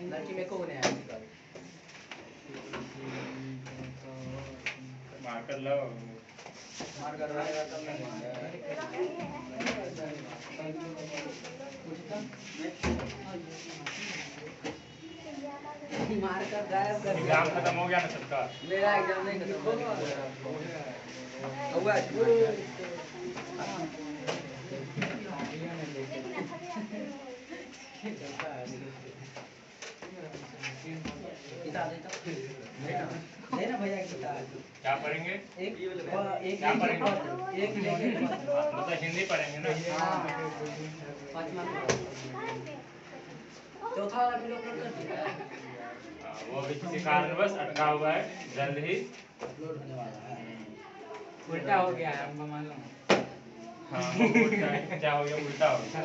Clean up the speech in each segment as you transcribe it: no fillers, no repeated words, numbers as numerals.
लड़की में कौन है आजकल? मार्कर लो, मार्कर रहेगा तब नहीं मार्कर गायब कर दिया। एग्जाम खत्म हो गया ना सबका? मेरा एग्जाम नहीं खत्म हुआ। देना भैया किताब। क्या पढ़ेंगे? एक क्या पढ़ेंगे? एक मतलब हिंदी पढ़ेंगे ना? चौथा वाला वीडियो अपलोड कर दिया। वो अभी किसी कारणवश अटका हुआ है, जल्द ही अपलोड होने वाला है। उल्टा हो गया है, हमको मालूम है। हाँ उल्टा है। क्या हो गया? उल्टा हो गया।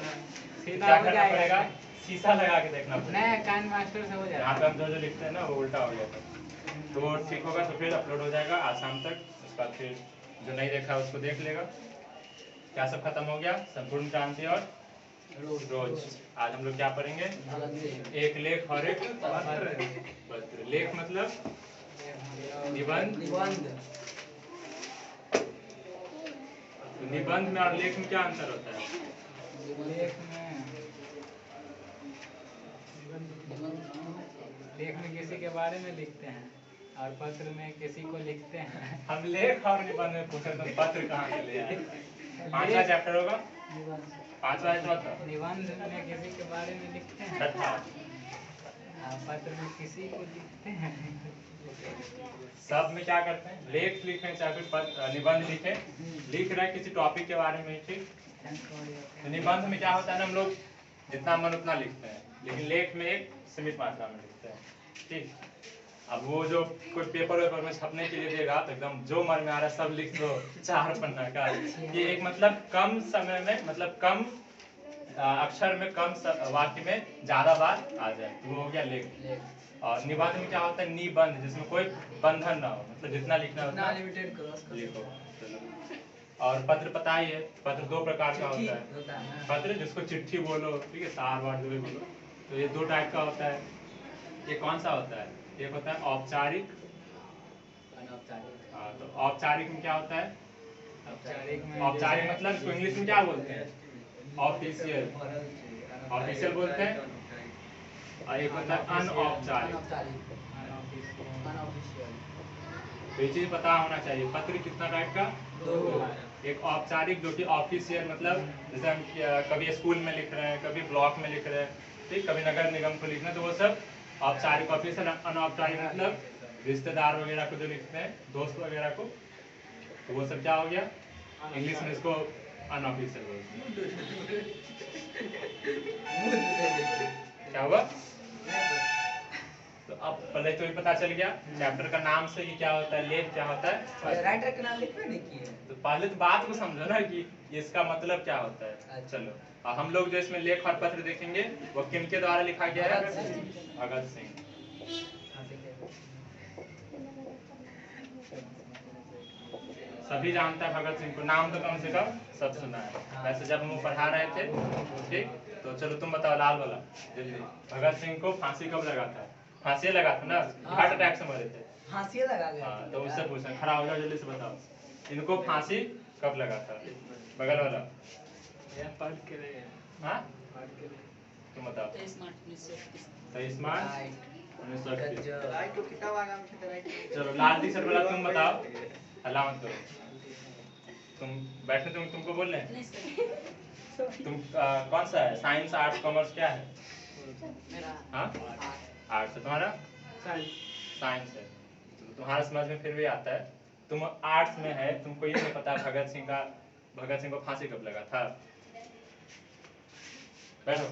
सीधा क्या हो करना पड़ेगा? जाएगा। शीशा लगा के देखना पड़ेगा। नया कान मास्टर से हो यहाँ जाएगा। पे हम जो लिखते हैं ना वो उल्टा हो गया था, तो वो ठीक होगा तो फिर अपलोड हो जाएगा आज शाम तक। उसके बाद फिर जो नहीं देखा उसको देख लेगा। क्या सब खत्म हो गया? संपूर्ण क्रांति और रोज। आज हम लोग क्या पढ़ेंगे? एक लेख और एक पत्र। लेख मतलब निबंध। तो निबंध में और लेख में क्या अंतर होता है? लेख में किसी के बारे में लिखते हैं और पत्र में किसी को लिखते हैं। हम लेख और निबंध में पूछे तो पत्र कहाँ से ले आए? 5वां चैप्टर होगा? 5वां चैप्टर। निबंध में किसी के बारे में लिखते हैं, छठा। और पत्र में किसी को लिखते हैं। सब में क्या करते हैं? लेख लिखें चाहे फिर निबंध लिखें, लिख रहे हैं किसी टॉपिक के बारे में, ठीक। तो निबंध में क्या होता है ना, हम लोग जितना मन उतना लिखते हैं, लेकिन लेख में एक सीमित मात्रा में लिखते हैं, ठीक। अब वो जो कोई पेपर वेपर में छपने के लिए देगा तो एकदम जो मन में आ रहा है सब लिख दो 4 पन्ना का। ये एक मतलब कम समय में, मतलब कम अक्षर में, कम वाक्य में ज्यादा बात आ जाए, तो वो हो गया लेख। और निबंध में क्या होता है? निबंध, जिसमें कोई बंधन ना हो, मतलब जितना लिखना है उतना लिखो। और पत्र पता ही है, पत्र 2 प्रकार का होता है। पत्र जिसको चिट्ठी बोलो, ठीक है, सार वार जो भी बोलो, तो ये 2 टाइप का होता है। ये कौन सा होता है? एक होता है औपचारिक, हाँ। तो औपचारिक में क्या होता है? औपचारिक मतलब इसको इंग्लिश में क्या बोलते हैं? ऑफिशियल, ऑफिशियल बोलते हैं। और एक होता है अनऔपचारिक। तो ये चीज पता होना चाहिए। पत्र कितना टाइप का? 2। एक औपचारिक जो कि ऑफिशियल, मतलब जैसे हम कभी स्कूल में लिख रहे हैं, कभी ब्लॉक में लिख रहे हैं, ठीक, कभी नगर निगम को लिखना है, तो वो सब औपचारिक ऑफिशियल। अनौपचारिक मतलब रिश्तेदार वगैरह को जो लिखते हैं, दोस्त वगैरह को, तो वो सब क्या हो गया? इंग्लिश में इसको अनऑफिशियल बोलते हैं। क्या हुआ? तो अब पहले तो ये पता चल गया चैप्टर का नाम से कि क्या होता है, लेख क्या होता है। राइटर का नाम लिखना नहीं किए तो पहले तो बात को समझो ना कि इसका मतलब क्या होता है। चलो, और हम लोग जो इसमें लेख और पत्र देखेंगे वो किनके द्वारा लिखा गया है? भगत सिंह। सभी जानता है भगत सिंह को, नाम तो कम से कम सब सुना है। वैसे जब हम वो पढ़ा रहे थे, ठीक, तो चलो तुम बताओ लाल वाला जल्दी, भगत सिंह को फांसी कब लगा था? फांसी लगा था ना, हार्ट अटैक से मरे थे। फांसी लगा गया। हाँ, तो उससे पूछना, खड़ा हो जाओ जल्दी से बताओ, इनको फांसी कब लगा था? बगल वाला। हाँ, तुम बताओ। 23 मार्च 1931। चलो लाल टी शर्ट वाला तुम बताओ, हल्ला मत करो। तुम बैठे, तुमको बोल रहे हैं। तुम कौन सा है? साइंस, आर्ट्स, कॉमर्स, क्या है? हाँ, आर्ट्स है तुम्हारा। साइंस है, तो तुम्हारा समझ में फिर भी आता है। तुम आर्ट्स में है, तुमको ये नहीं पता भगत सिंह को फांसी कब लगा था? बैठो।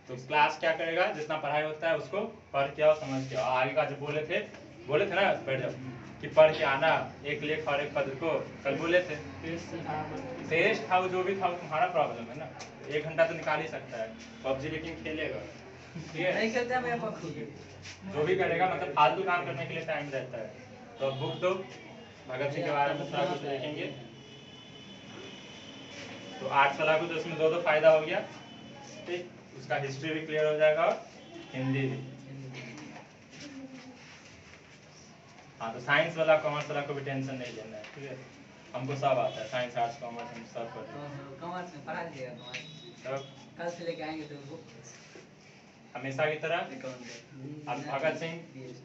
तो क्लास क्या करेगा? जितना पढ़ाई होता है उसको पढ़ के आओ, समझ के आओ। आगे का जो बोले थे ना, बैठ जाओ, कि पढ़ के आना एक लेख और एक पत्र को। कल बोले थे टेस्ट था, वो जो भी था वो तुम्हारा प्रॉब्लम है ना। 1 घंटा तो निकाल ही सकता है। पबजी लेकिन खेलेगा, ठीक है? नहीं खेलते मैं जो भी करेगा मतलब फालतू काम करने के लिए टाइम रहता है। तो बुक दो, भगत सिंह के बारे में थोड़ा कुछ देखेंगे। तो आर्ट्स वाला को तो इसमें 2 फायदा हो गया, ठीक। उसका हिस्ट्री भी क्लियर हो जाएगा और हिंदी भी। हाँ, तो साइंस वाला कॉमर्स वाला को भी टेंशन नहीं लेना है, ठीक है। हमको सब आता है, साइंस आर्ट्स कॉमर्स हम सब पढ़ते हैं। कॉमर्स में पढ़ा दीजिएगा कॉमर्स। तब कल से लेके आएंगे तो वो हमेशा की तरह अब भगत सिंह,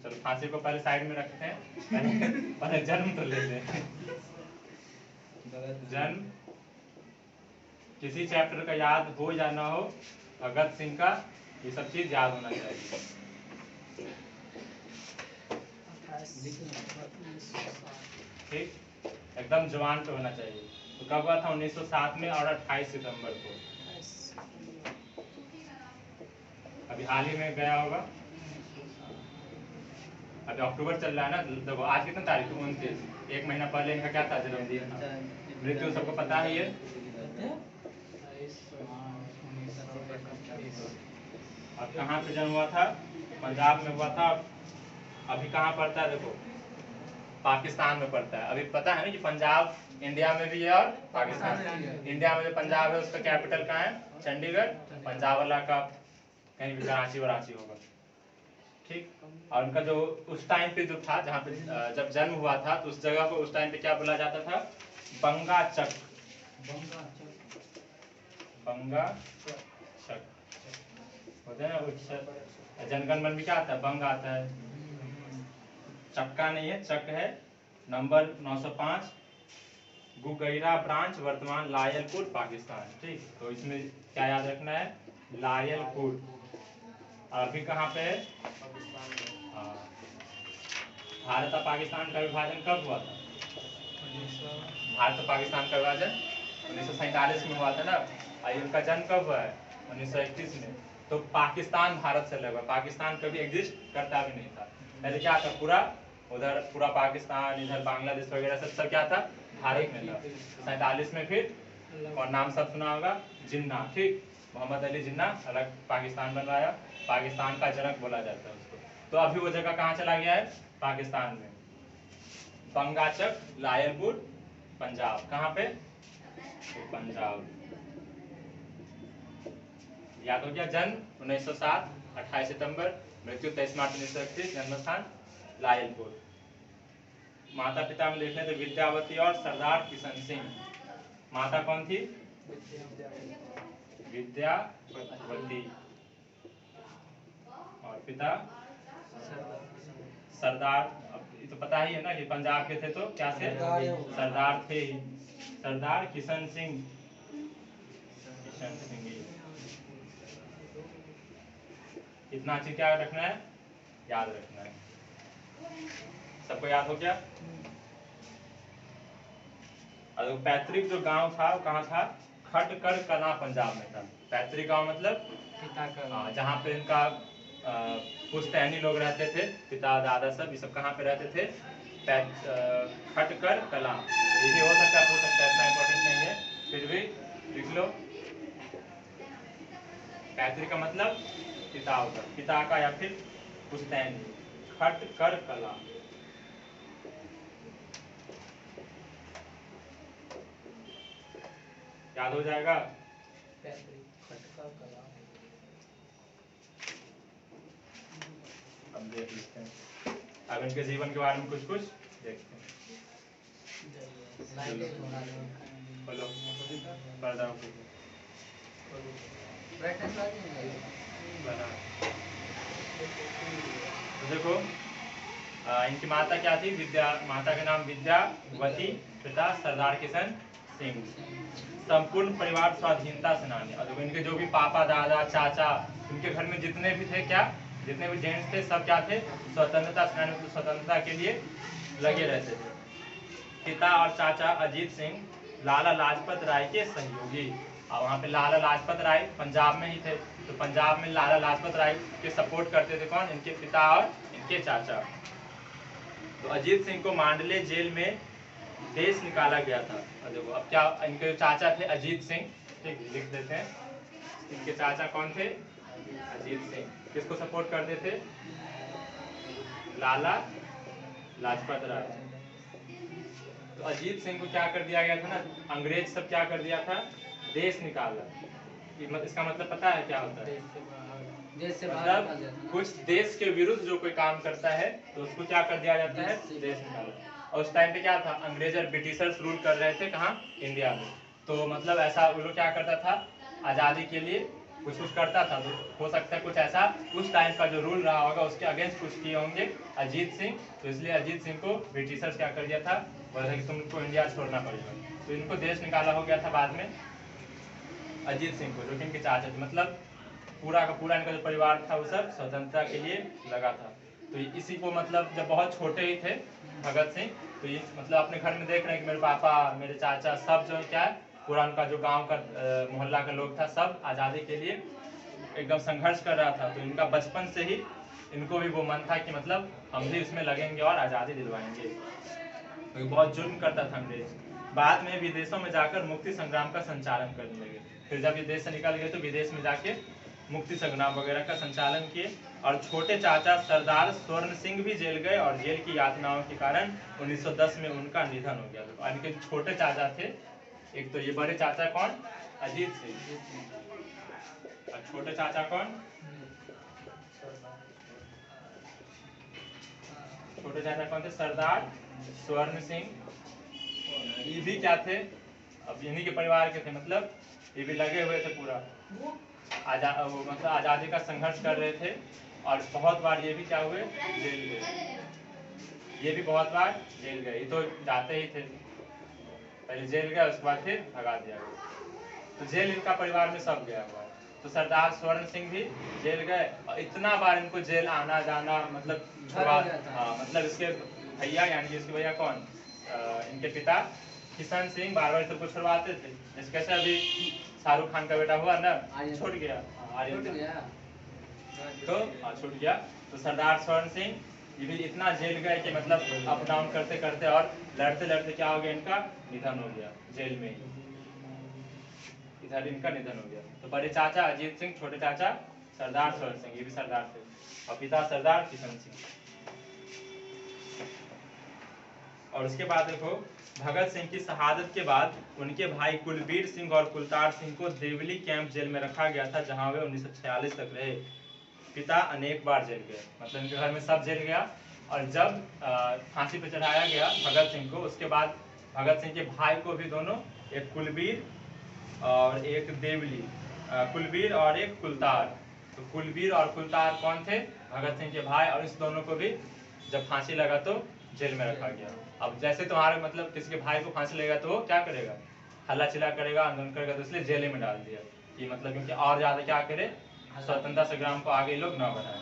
चलो फांसी को पहले साइड में रखते हैं, पहले जन्म तो लेते हैं। जन्म किसी चैप्टर का याद हो या ना हो, भगत सिंह का ये सब चीज याद होना चाहिए। ठीक, एकदम जवान पे होना चाहिए। तो कब हुआ था? 1907 में और 28 सितंबर को। अभी हाल ही में गया होगा, अभी अक्टूबर चल रहा है ना। देखो आज कितना तारीख है? 29। एक महीना पहले इनका क्या था? जन्मदिन था। मृत्यु सबको पता ही है। अब कहाँ पे जन्म हुआ था? पंजाब में हुआ था। अभी कहाँ पड़ता है? देखो पाकिस्तान में पड़ता है। अभी पता है ना कि पंजाब इंडिया में भी है और पाकिस्तान में। इंडिया में जो पंजाब है उसका कैपिटल कहाँ है? चंडीगढ़। पंजाब वाला का कहीं भी कराची वराची होगा, ठीक। और उनका जो उस टाइम पे जो था, जहाँ पे जब जन्म हुआ था, तो उस जगह को उस टाइम पे क्या बोला जाता था? बंगा चक। बंगा चक होता है ना। जनगण मन में क्या आता है? बंग आता है। चक्का नहीं है, चक है। नंबर 905, गुगैरा ब्रांच, वर्तमान लायलपुर, पाकिस्तान, ठीक। तो इसमें क्या याद रखना है? लायलपुर। अभी कहाँ पे है? हाँ। भारत और पाकिस्तान का विभाजन कब हुआ था? भारत और पाकिस्तान का विभाजन 1947 में हुआ था ना। और इनका जन्म कब हुआ है? 1931 में। तो पाकिस्तान भारत से लगा, पाकिस्तान कभी एग्जिस्ट करता भी नहीं था। पहले क्या था? पूरा उधर पूरा पाकिस्तान, इधर बांग्लादेश वगैरह सब क्या था? भारत में था। 47 में फिर, और नाम सब सुना होगा, जिन्ना, ठीक। मोहम्मद अली जिन्ना अलग पाकिस्तान बनवाया। पाकिस्तान का जनक बोला जाता है उसको। तो अभी वो जगह कहाँ चला गया है? पाकिस्तान में। बंगाचक, लायलपुर, पंजाब। कहाँ पे? तो पंजाब। याद हो गया? जन्म 1907 28 सितंबर, मृत्यु 23 मार्च 1931, जन्मस्थान लायलपुर। माता पिता में देख लें तो विद्यावती और सरदार किशन सिंह। माता कौन थी? विद्यावती। और पिता सरदार। अब ये तो पता ही है ना कि पंजाब के थे, तो क्या थे? सरदार थे ही। सरदार किशन सिंह। किशन सिंह। इतना चीज क्या रखना है? याद रखना है। सबको याद हो गया? और पैतृक जो गांव था वो कहाँ था? खटकर कला, पंजाब में था। पैतृक गांव मतलब जहाँ पे इनका पुश्तैनी लोग रहते थे, पिता दादा सब, ये सब कहाँ पे रहते थे? खटकर कला। ये भी हो सकता है, इतना इम्पोर्टेंट नहीं है, फिर भी लिख लो। पैतृक का मतलब पिता होगा, पिता का या फिर पुश्तैनी। खटकर कला। याद हो जाएगा? अब देख लेते हैं, अब इनके जीवन के बारे में कुछ कुछ देखते हैं। बोलो, पर्दा तो देखो, इनकी माता क्या थी? माता का नाम विद्यावती, पिता सरदार किशन सिंह। संपूर्ण परिवार स्वाधीनता सेनानी। और देखो इनके जो भी पापा दादा चाचा, उनके घर में जितने भी थे, क्या जितने भी जेंट्स थे, सब क्या थे? स्वतंत्रता सेनानी, तो स्वतंत्रता के लिए लगे रहते थे। पिता और चाचा अजीत सिंह लाला लाजपत राय के सहयोगी। और वहाँ पे लाला लाजपत राय पंजाब में ही थे, तो पंजाब में लाला लाजपत राय के सपोर्ट करते थे कौन? इनके पिता और इनके चाचा। तो अजीत सिंह को मांडले जेल में देश निकाला गया था। और देखो अब क्या, इनके जो चाचा थे अजीत सिंह, ठीक, लिख देते हैं। इनके चाचा कौन थे? अजीत सिंह। किसको सपोर्ट करते थे? लाला लाजपत राय। तो अजीत सिंह को क्या कर दिया गया था ना, अंग्रेज सब क्या कर दिया था? देश निकाला। इसका मतलब पता है क्या होता है? देश से बाहर। देश से बाहर निकाल मतलब देना। कुछ देश के विरुद्ध जो कोई काम करता है तो उसको क्या कर दिया जाता है? देश निकाला। और उस टाइम पे क्या था, अंग्रेज और ब्रिटिशर्स रूल कर रहे थे कहाँ? इंडिया में। तो मतलब ऐसा वो लोग क्या करता था, आज़ादी के लिए कुछ कुछ करता था। तो हो सकता है कुछ ऐसा उस टाइम का जो रूल रहा होगा उसके अगेंस्ट कुछ किए होंगे अजीत सिंह। तो इसलिए अजीत सिंह को ब्रिटिशर्स क्या कर दिया था, बोला था कि तुमको इंडिया छोड़ना पड़ेगा। तो इनको देश निकाला हो गया था बाद में अजीत सिंह को, जो कि इनके चाचा थे। मतलब पूरा का पूरा इनका जो परिवार था वो सब स्वतंत्रता के लिए लगा था। तो इसी को मतलब जब बहुत छोटे ही थे भगत सिंह, तो ये मतलब अपने घर में देख रहे हैं कि मेरे पापा, मेरे चाचा सब जो क्या है, पूरा उनका जो गांव का मोहल्ला का लोग था सब आज़ादी के लिए एकदम संघर्ष कर रहा था। तो इनका बचपन से ही इनको भी वो मन था कि मतलब हम भी इसमें लगेंगे और आज़ादी दिलवाएंगे। तो बहुत जुर्म करता था अंग्रेज। बाद में विदेशों में जाकर मुक्ति संग्राम का संचालन करने लगे। फिर जब ये देश से निकल गए तो विदेश में जाके मुक्ति संग्राम वगैरह का संचालन किए। और छोटे चाचा सरदार स्वर्ण सिंह भी जेल गए और जेल की यातनाओं के कारण 1910 में उनका निधन हो गया। और इनके छोटे चाचा थे, एक तो ये बड़े चाचा कौन, अजीत सिंह, और छोटे चाचा कौन, छोटे चाचा कौन थे, सरदार स्वर्ण सिंह। ये भी क्या थे, अब इन्हीं के परिवार के थे। मतलब ये भी लगे हुए थे पूरा मतलब आज़ादी का संघर्ष कर रहे थे। और बहुत बार ये भी क्या हुए, जेल गए। ये भी बहुत बार जेल गए। ये तो जाते ही थे, पहले जेल गए उसके बाद फिर भगा दिया गया। तो जेल इनका परिवार में सब गया हुआ है। तो सरदार स्वर्ण सिंह भी जेल गए और इतना बार इनको जेल आना जाना, मतलब हाँ, मतलब इसके भैया यानी कि इसके भैया कौन, इनके पिता किशन सिंह बार बार सबको छुड़वाते थे। जैसे कैसे अभी शाहरुख खान का बेटा हुआ ना, छूट गया, तो छूट गया। तो सरदार स्वर्ण सिंह ये भी इतना जेल गए कि मतलब अप डाउन करते करते और लड़ते लड़ते क्या हो गया, इनका निधन हो गया जेल में ही। इधर इनका निधन हो गया। तो बड़े चाचा अजीत सिंह, छोटे चाचा सरदार स्वर्ण सिंह, ये भी सरदार थे, और पिता सरदार किशन सिंह। और उसके बाद देखो, भगत सिंह की शहादत के बाद उनके भाई कुलबीर सिंह और कुलतार सिंह को देवली कैंप जेल में रखा गया था, जहां वे 1946 तक रहे। पिता अनेक बार जेल गए, मतलब इनके घर में सब जेल गया। और जब फांसी पर चढ़ाया गया भगत सिंह को, उसके बाद भगत सिंह के भाई को भी दोनों, एक कुलबीर और एक देवली, कुलबीर और एक कुलतार। तो कुलबीर और कुलतार कौन थे, भगत सिंह के भाई। और इस दोनों को भी जब फांसी लगा तो जेल में रखा गया। अब जैसे तुम्हारे मतलब किसी के भाई को फांसी लगेगा तो वो क्या करेगा, हल्ला चिल्ला करेगा, आंदोलन करेगा, तो इसलिए जेल में डाल दिया कि मतलब क्योंकि और ज्यादा क्या करे, स्वतंत्रता संग्राम को आगे लोग न बढ़ाए।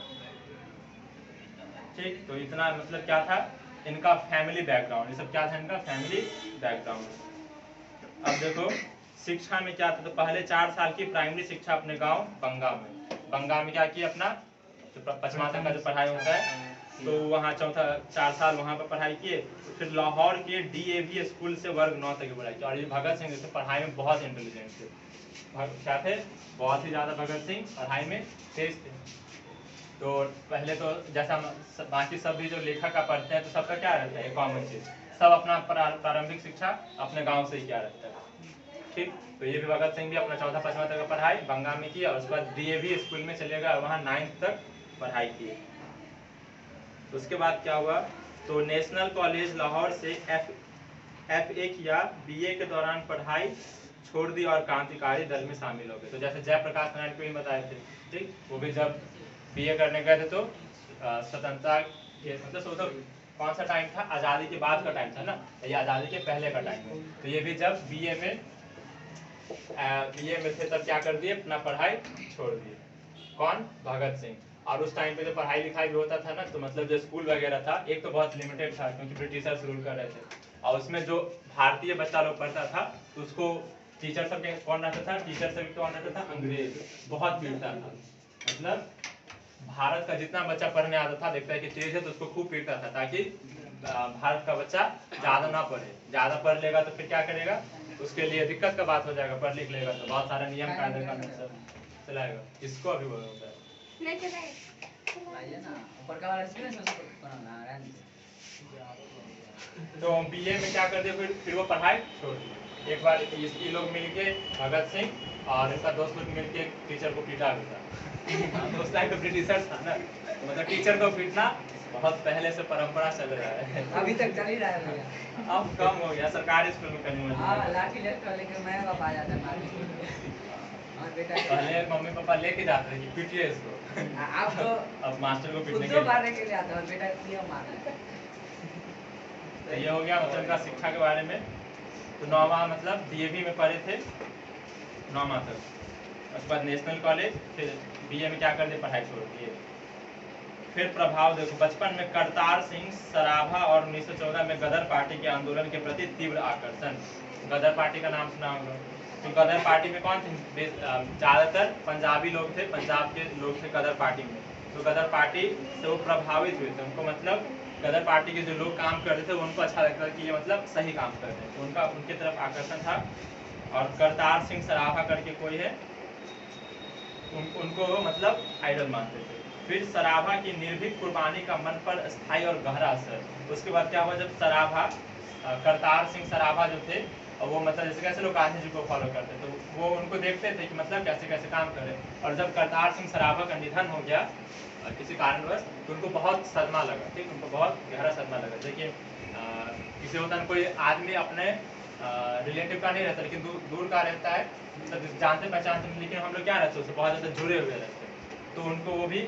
ठीक, तो इतना मतलब क्या था इनका फैमिली बैकग्राउंड, ये सब क्या था इनका फैमिली बैकग्राउंड। अब देखो शिक्षा में क्या था, तो पहले 4 साल की प्राइमरी शिक्षा अपने गांव बंगा में क्या किया, अपना जो 5वां तक का जो पढ़ाई होता है, तो वहाँ चौथा 4 साल वहाँ पर पढ़ाई किए। फिर लाहौर के DAV स्कूल से वर्ग 9 तक की पढ़ाई की। और ये भगत सिंह जैसे पढ़ाई में बहुत इंटेलिजेंट थे, क्या थे, बहुत ही ज़्यादा भगत सिंह पढ़ाई में तेज थे। तो पहले तो जैसा बाकी सब भी जो लेखक का पढ़ते हैं तो सबका क्या रहता है, कॉमन चीज, सब अपना प्रारंभिक शिक्षा अपने गांव से ही क्या रहता है। ठीक, तो ये भी भगत सिंह भी अपना 4था 5वां तक का पढ़ाई बंगा में किया। और उसके बाद DAV स्कूल में चले गए, वहाँ 9th तक पढ़ाई की। उसके बाद क्या हुआ, तो नेशनल कॉलेज लाहौर से FA किया। BA के दौरान पढ़ाई छोड़ दी और क्रांतिकारी दल में शामिल हो गए। तो जैसे जयप्रकाश नारायण को ही बताए थे, ठीक, वो भी जब BA करने गए थे तो स्वतंत्रता मतलब तो कौन सा टाइम था, आज़ादी के बाद का टाइम था ना, ये आज़ादी के पहले का टाइम है। तो ये भी जब BA में थे तब क्या कर दिए, अपना पढ़ाई छोड़ दिए। कौन, भगत सिंह। और उस टाइम पे जो पढ़ाई लिखाई भी होता था ना, तो मतलब जो स्कूल वगैरह था एक तो बहुत लिमिटेड था क्योंकि ब्रिटिशर्स रूल कर रहे थे। और उसमें जो भारतीय बच्चा लोग पढ़ता था तो उसको टीचर सब कौन रहता था, टीचर सब कौन रहता था, अंग्रेज बहुत पीटता था। मतलब भारत का जितना बच्चा पढ़ने आता था, देखता है कि तेज है तो उसको खूब पीटता था, ताकि भारत का बच्चा ज्यादा ना पढ़े। ज्यादा पढ़ लेगा तो फिर क्या करेगा, उसके लिए दिक्कत का बात हो जाएगा। पढ़ लिख लेगा तो बहुत सारे नियम कायदे का चलाएगा। इसको अभी बोला होता है तो BA में क्या कर दिया, फिर वो पढ़ाई छोड़ दी। एक बार ये लोग मिलके भगत सिंह और इनका दोस्त लोग मिलके टीचर को पीटा भी था। तो उस टाइम पे ब्रिटिशर्स था ना, तो मतलब टीचर को पीटना बहुत पहले से परंपरा चल रहा है। अभी तक चल ही रहा है भैया। अब कम हो गया, सरकारी स्कूल में कहीं हाँ लाठी लेकर लेकर मैं बाप आ जाता मारने। और बेटा पहले मम्मी पापा लेके जाते थे कि पीटिए इसको, आप तो अब मास्टर को पीटने खुद के तो मारने के लिए आता है, बेटा क्यों मारना। तो ये हो गया मतलब इनका शिक्षा के बारे में। तो 9वां मतलब डीएवी में पढ़े थे 9वां तक, उसके बाद नेशनल कॉलेज, फिर बीए में क्या कर दिए, पढ़ाई छोड़ दिए। फिर प्रभाव देखो, बचपन में करतार सिंह सराभा और 1914 में गदर पार्टी के आंदोलन के प्रति तीव्र आकर्षण। गदर पार्टी का नाम सुना होगा। तो गदर पार्टी में कौन थे, ज़्यादातर पंजाबी लोग थे, पंजाब के लोग थे गदर पार्टी में। तो गदर पार्टी से वो प्रभावित हुए थे, उनको मतलब गदर पार्टी के जो लोग काम करते थे उनको अच्छा लगता था कि ये मतलब सही काम कर रहे हैं, तो उनका उनकी तरफ आकर्षण था। और करतार सिंह सराभा करके कोई है, उनको मतलब आइडल मानते थे। फिर सराभा की निर्भीक कुर्बानी का मन पर स्थायी और गहरा असर। उसके बाद क्या हुआ, जब सराभा करतार सिंह सराभा जो थे, और वो मतलब जैसे कैसे लोग गांधी जी को फॉलो करते, तो वो उनको देखते थे कि मतलब कैसे कैसे काम कर रहे। और जब करतार सिंह सराभा का निधन हो गया किसी कारणवश, तो उनको बहुत सदमा लगा, ठीक, उनको बहुत गहरा सदमा लगा। देखिए किसी होता है कोई आदमी अपने रिलेटिव का नहीं रहता, लेकिन दूर का रहता है, मतलब जानते पहचानते नहीं, लेकिन हम लोग क्या रहते हैं उससे बहुत ज़्यादा जुड़े हुए रहते हैं। तो उनको वो भी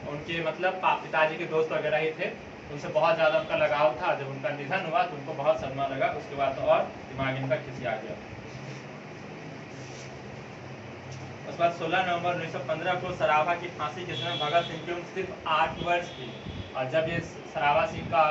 उनके मतलब पिताजी के दोस्त वगैरह ही थे, उनसे बहुत ज़्यादा उनका लगाव था। जब उनका निधन हुआ तो उनको बहुत सदमा लगा, उसके बाद तो और दिमाग इनका खिसिया गया। उसके बाद 16 नवंबर 1915 को सराभा की फांसी के समय भगत सिंह की उम्र सिर्फ 8 वर्ष थी। और जब ये सराभा सिंह का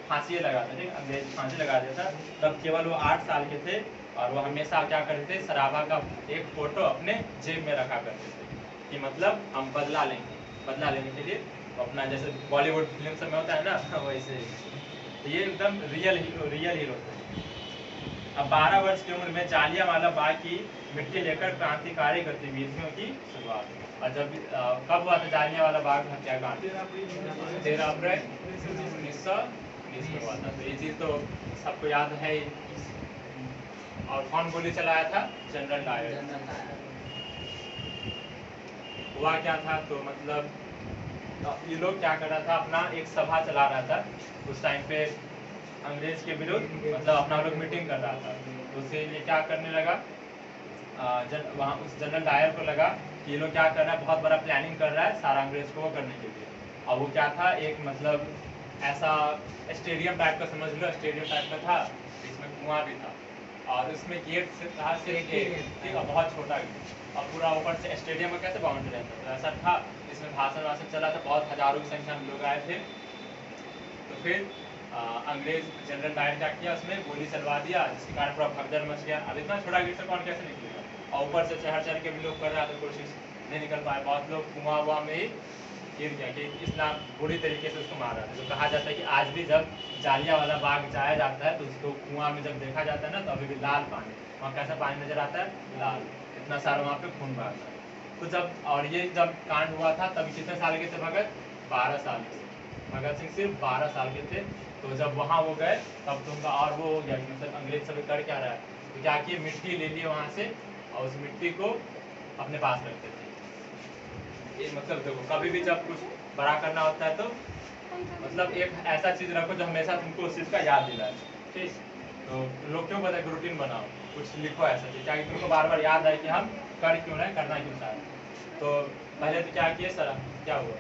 फांसी लगा था, ठीक, अंग्रेज फांसी लगा दिया था, तब केवल वो 8 साल के थे। और वो हमेशा क्या करते थे, सराभा का एक फोटो अपने जेब में रखा करते थे कि मतलब हम बदला लेंगे, बदला लेने के लिए अपना, जैसे बॉलीवुड फिल्म सब में होता है ना वैसे। तो ये एकदम रियल हीरो थे। अब 12 वर्ष की उम्र में जालियांवाला बाग की मिट्टी लेकर क्रांतिकारी गतिविधियों की शुरुआत। और जब कब हुआ था जालियांवाला बाग हत्याकांड, 13 अप्रैल 1919 में हुआ था। तो ये चीज़ तो सबको याद है ही। और कौन गोली चलाया था, जनरल डायर। हुआ क्या था, तो मतलब ये लोग क्या कर रहा था, अपना एक सभा चला रहा था उस टाइम पे अंग्रेज के विरुद्ध, मतलब अपना लोग मीटिंग कर रहा था। तो उसे ये क्या करने लगा, वहाँ उस जनरल डायर को लगा कि ये लोग क्या कर रहा है, बहुत बड़ा प्लानिंग कर रहा है सारा अंग्रेज को वो करने के लिए। और वो क्या था, एक मतलब ऐसा स्टेडियम टाइप का समझ लो, स्टेडियम टाइप का था, इसमें कुआं भी था और उसमें गेट से था सिर्फ एक, बहुत छोटा गेट, और पूरा ऊपर से स्टेडियम में कैसे बाउंड्री रहता था, ऐसा था। इसमें भाषण वाषण चला था, बहुत हजारों की संख्या में लोग आए थे। तो फिर अंग्रेज जनरल डायर क्या किया, उसमें गोली चलवा दिया, जिसके कारण पूरा भगदड़ मच गया। अब इतना छोटा गेट से कौन कैसे निकलेगा, और ऊपर से चढ़ के भी लोग कर रहा था कोशिश, नहीं निकल पाए। बहुत लोग कुआं वुआं में ही गिर गया कि इस्लाम बुरी तरीके से उसको मार रहा था। तो कहा जाता है कि आज भी जब जालियांवाला बाग जाया जाता है तो उसको कुआं में जब देखा जाता है ना, तो अभी भी लाल पानी, वहाँ कैसा पानी नजर आता है, लाल, इतना सारा वहाँ पे खून बहा था। तो जब, और ये जब कांड हुआ था तब कितने साल के थे भगत, 12 साल के। भगत सिंह सिर्फ 12 साल के थे। तो जब वहाँ वो गए तब तो उनका और वो हो गया कि मतलब अंग्रेज सब कर क्या रहा है, तो क्या किए, मिट्टी ले लिए वहाँ से और उस मिट्टी को अपने पास रखते थे। ये मतलब देखो, कभी भी जब कुछ बड़ा करना होता है तो मतलब एक ऐसा चीज़ रखो जो हमेशा तुमको उस चीज़ का याद दिलाए, ठीक। तो लोग क्यों बताए, रूटीन बनाओ, कुछ लिखो ऐसा चीज़ ताकि तुमको बार बार याद आए कि हम कर क्यों रहे, करना क्यों चाह रहे। तो पहले तो क्या किए, क्या हुआ,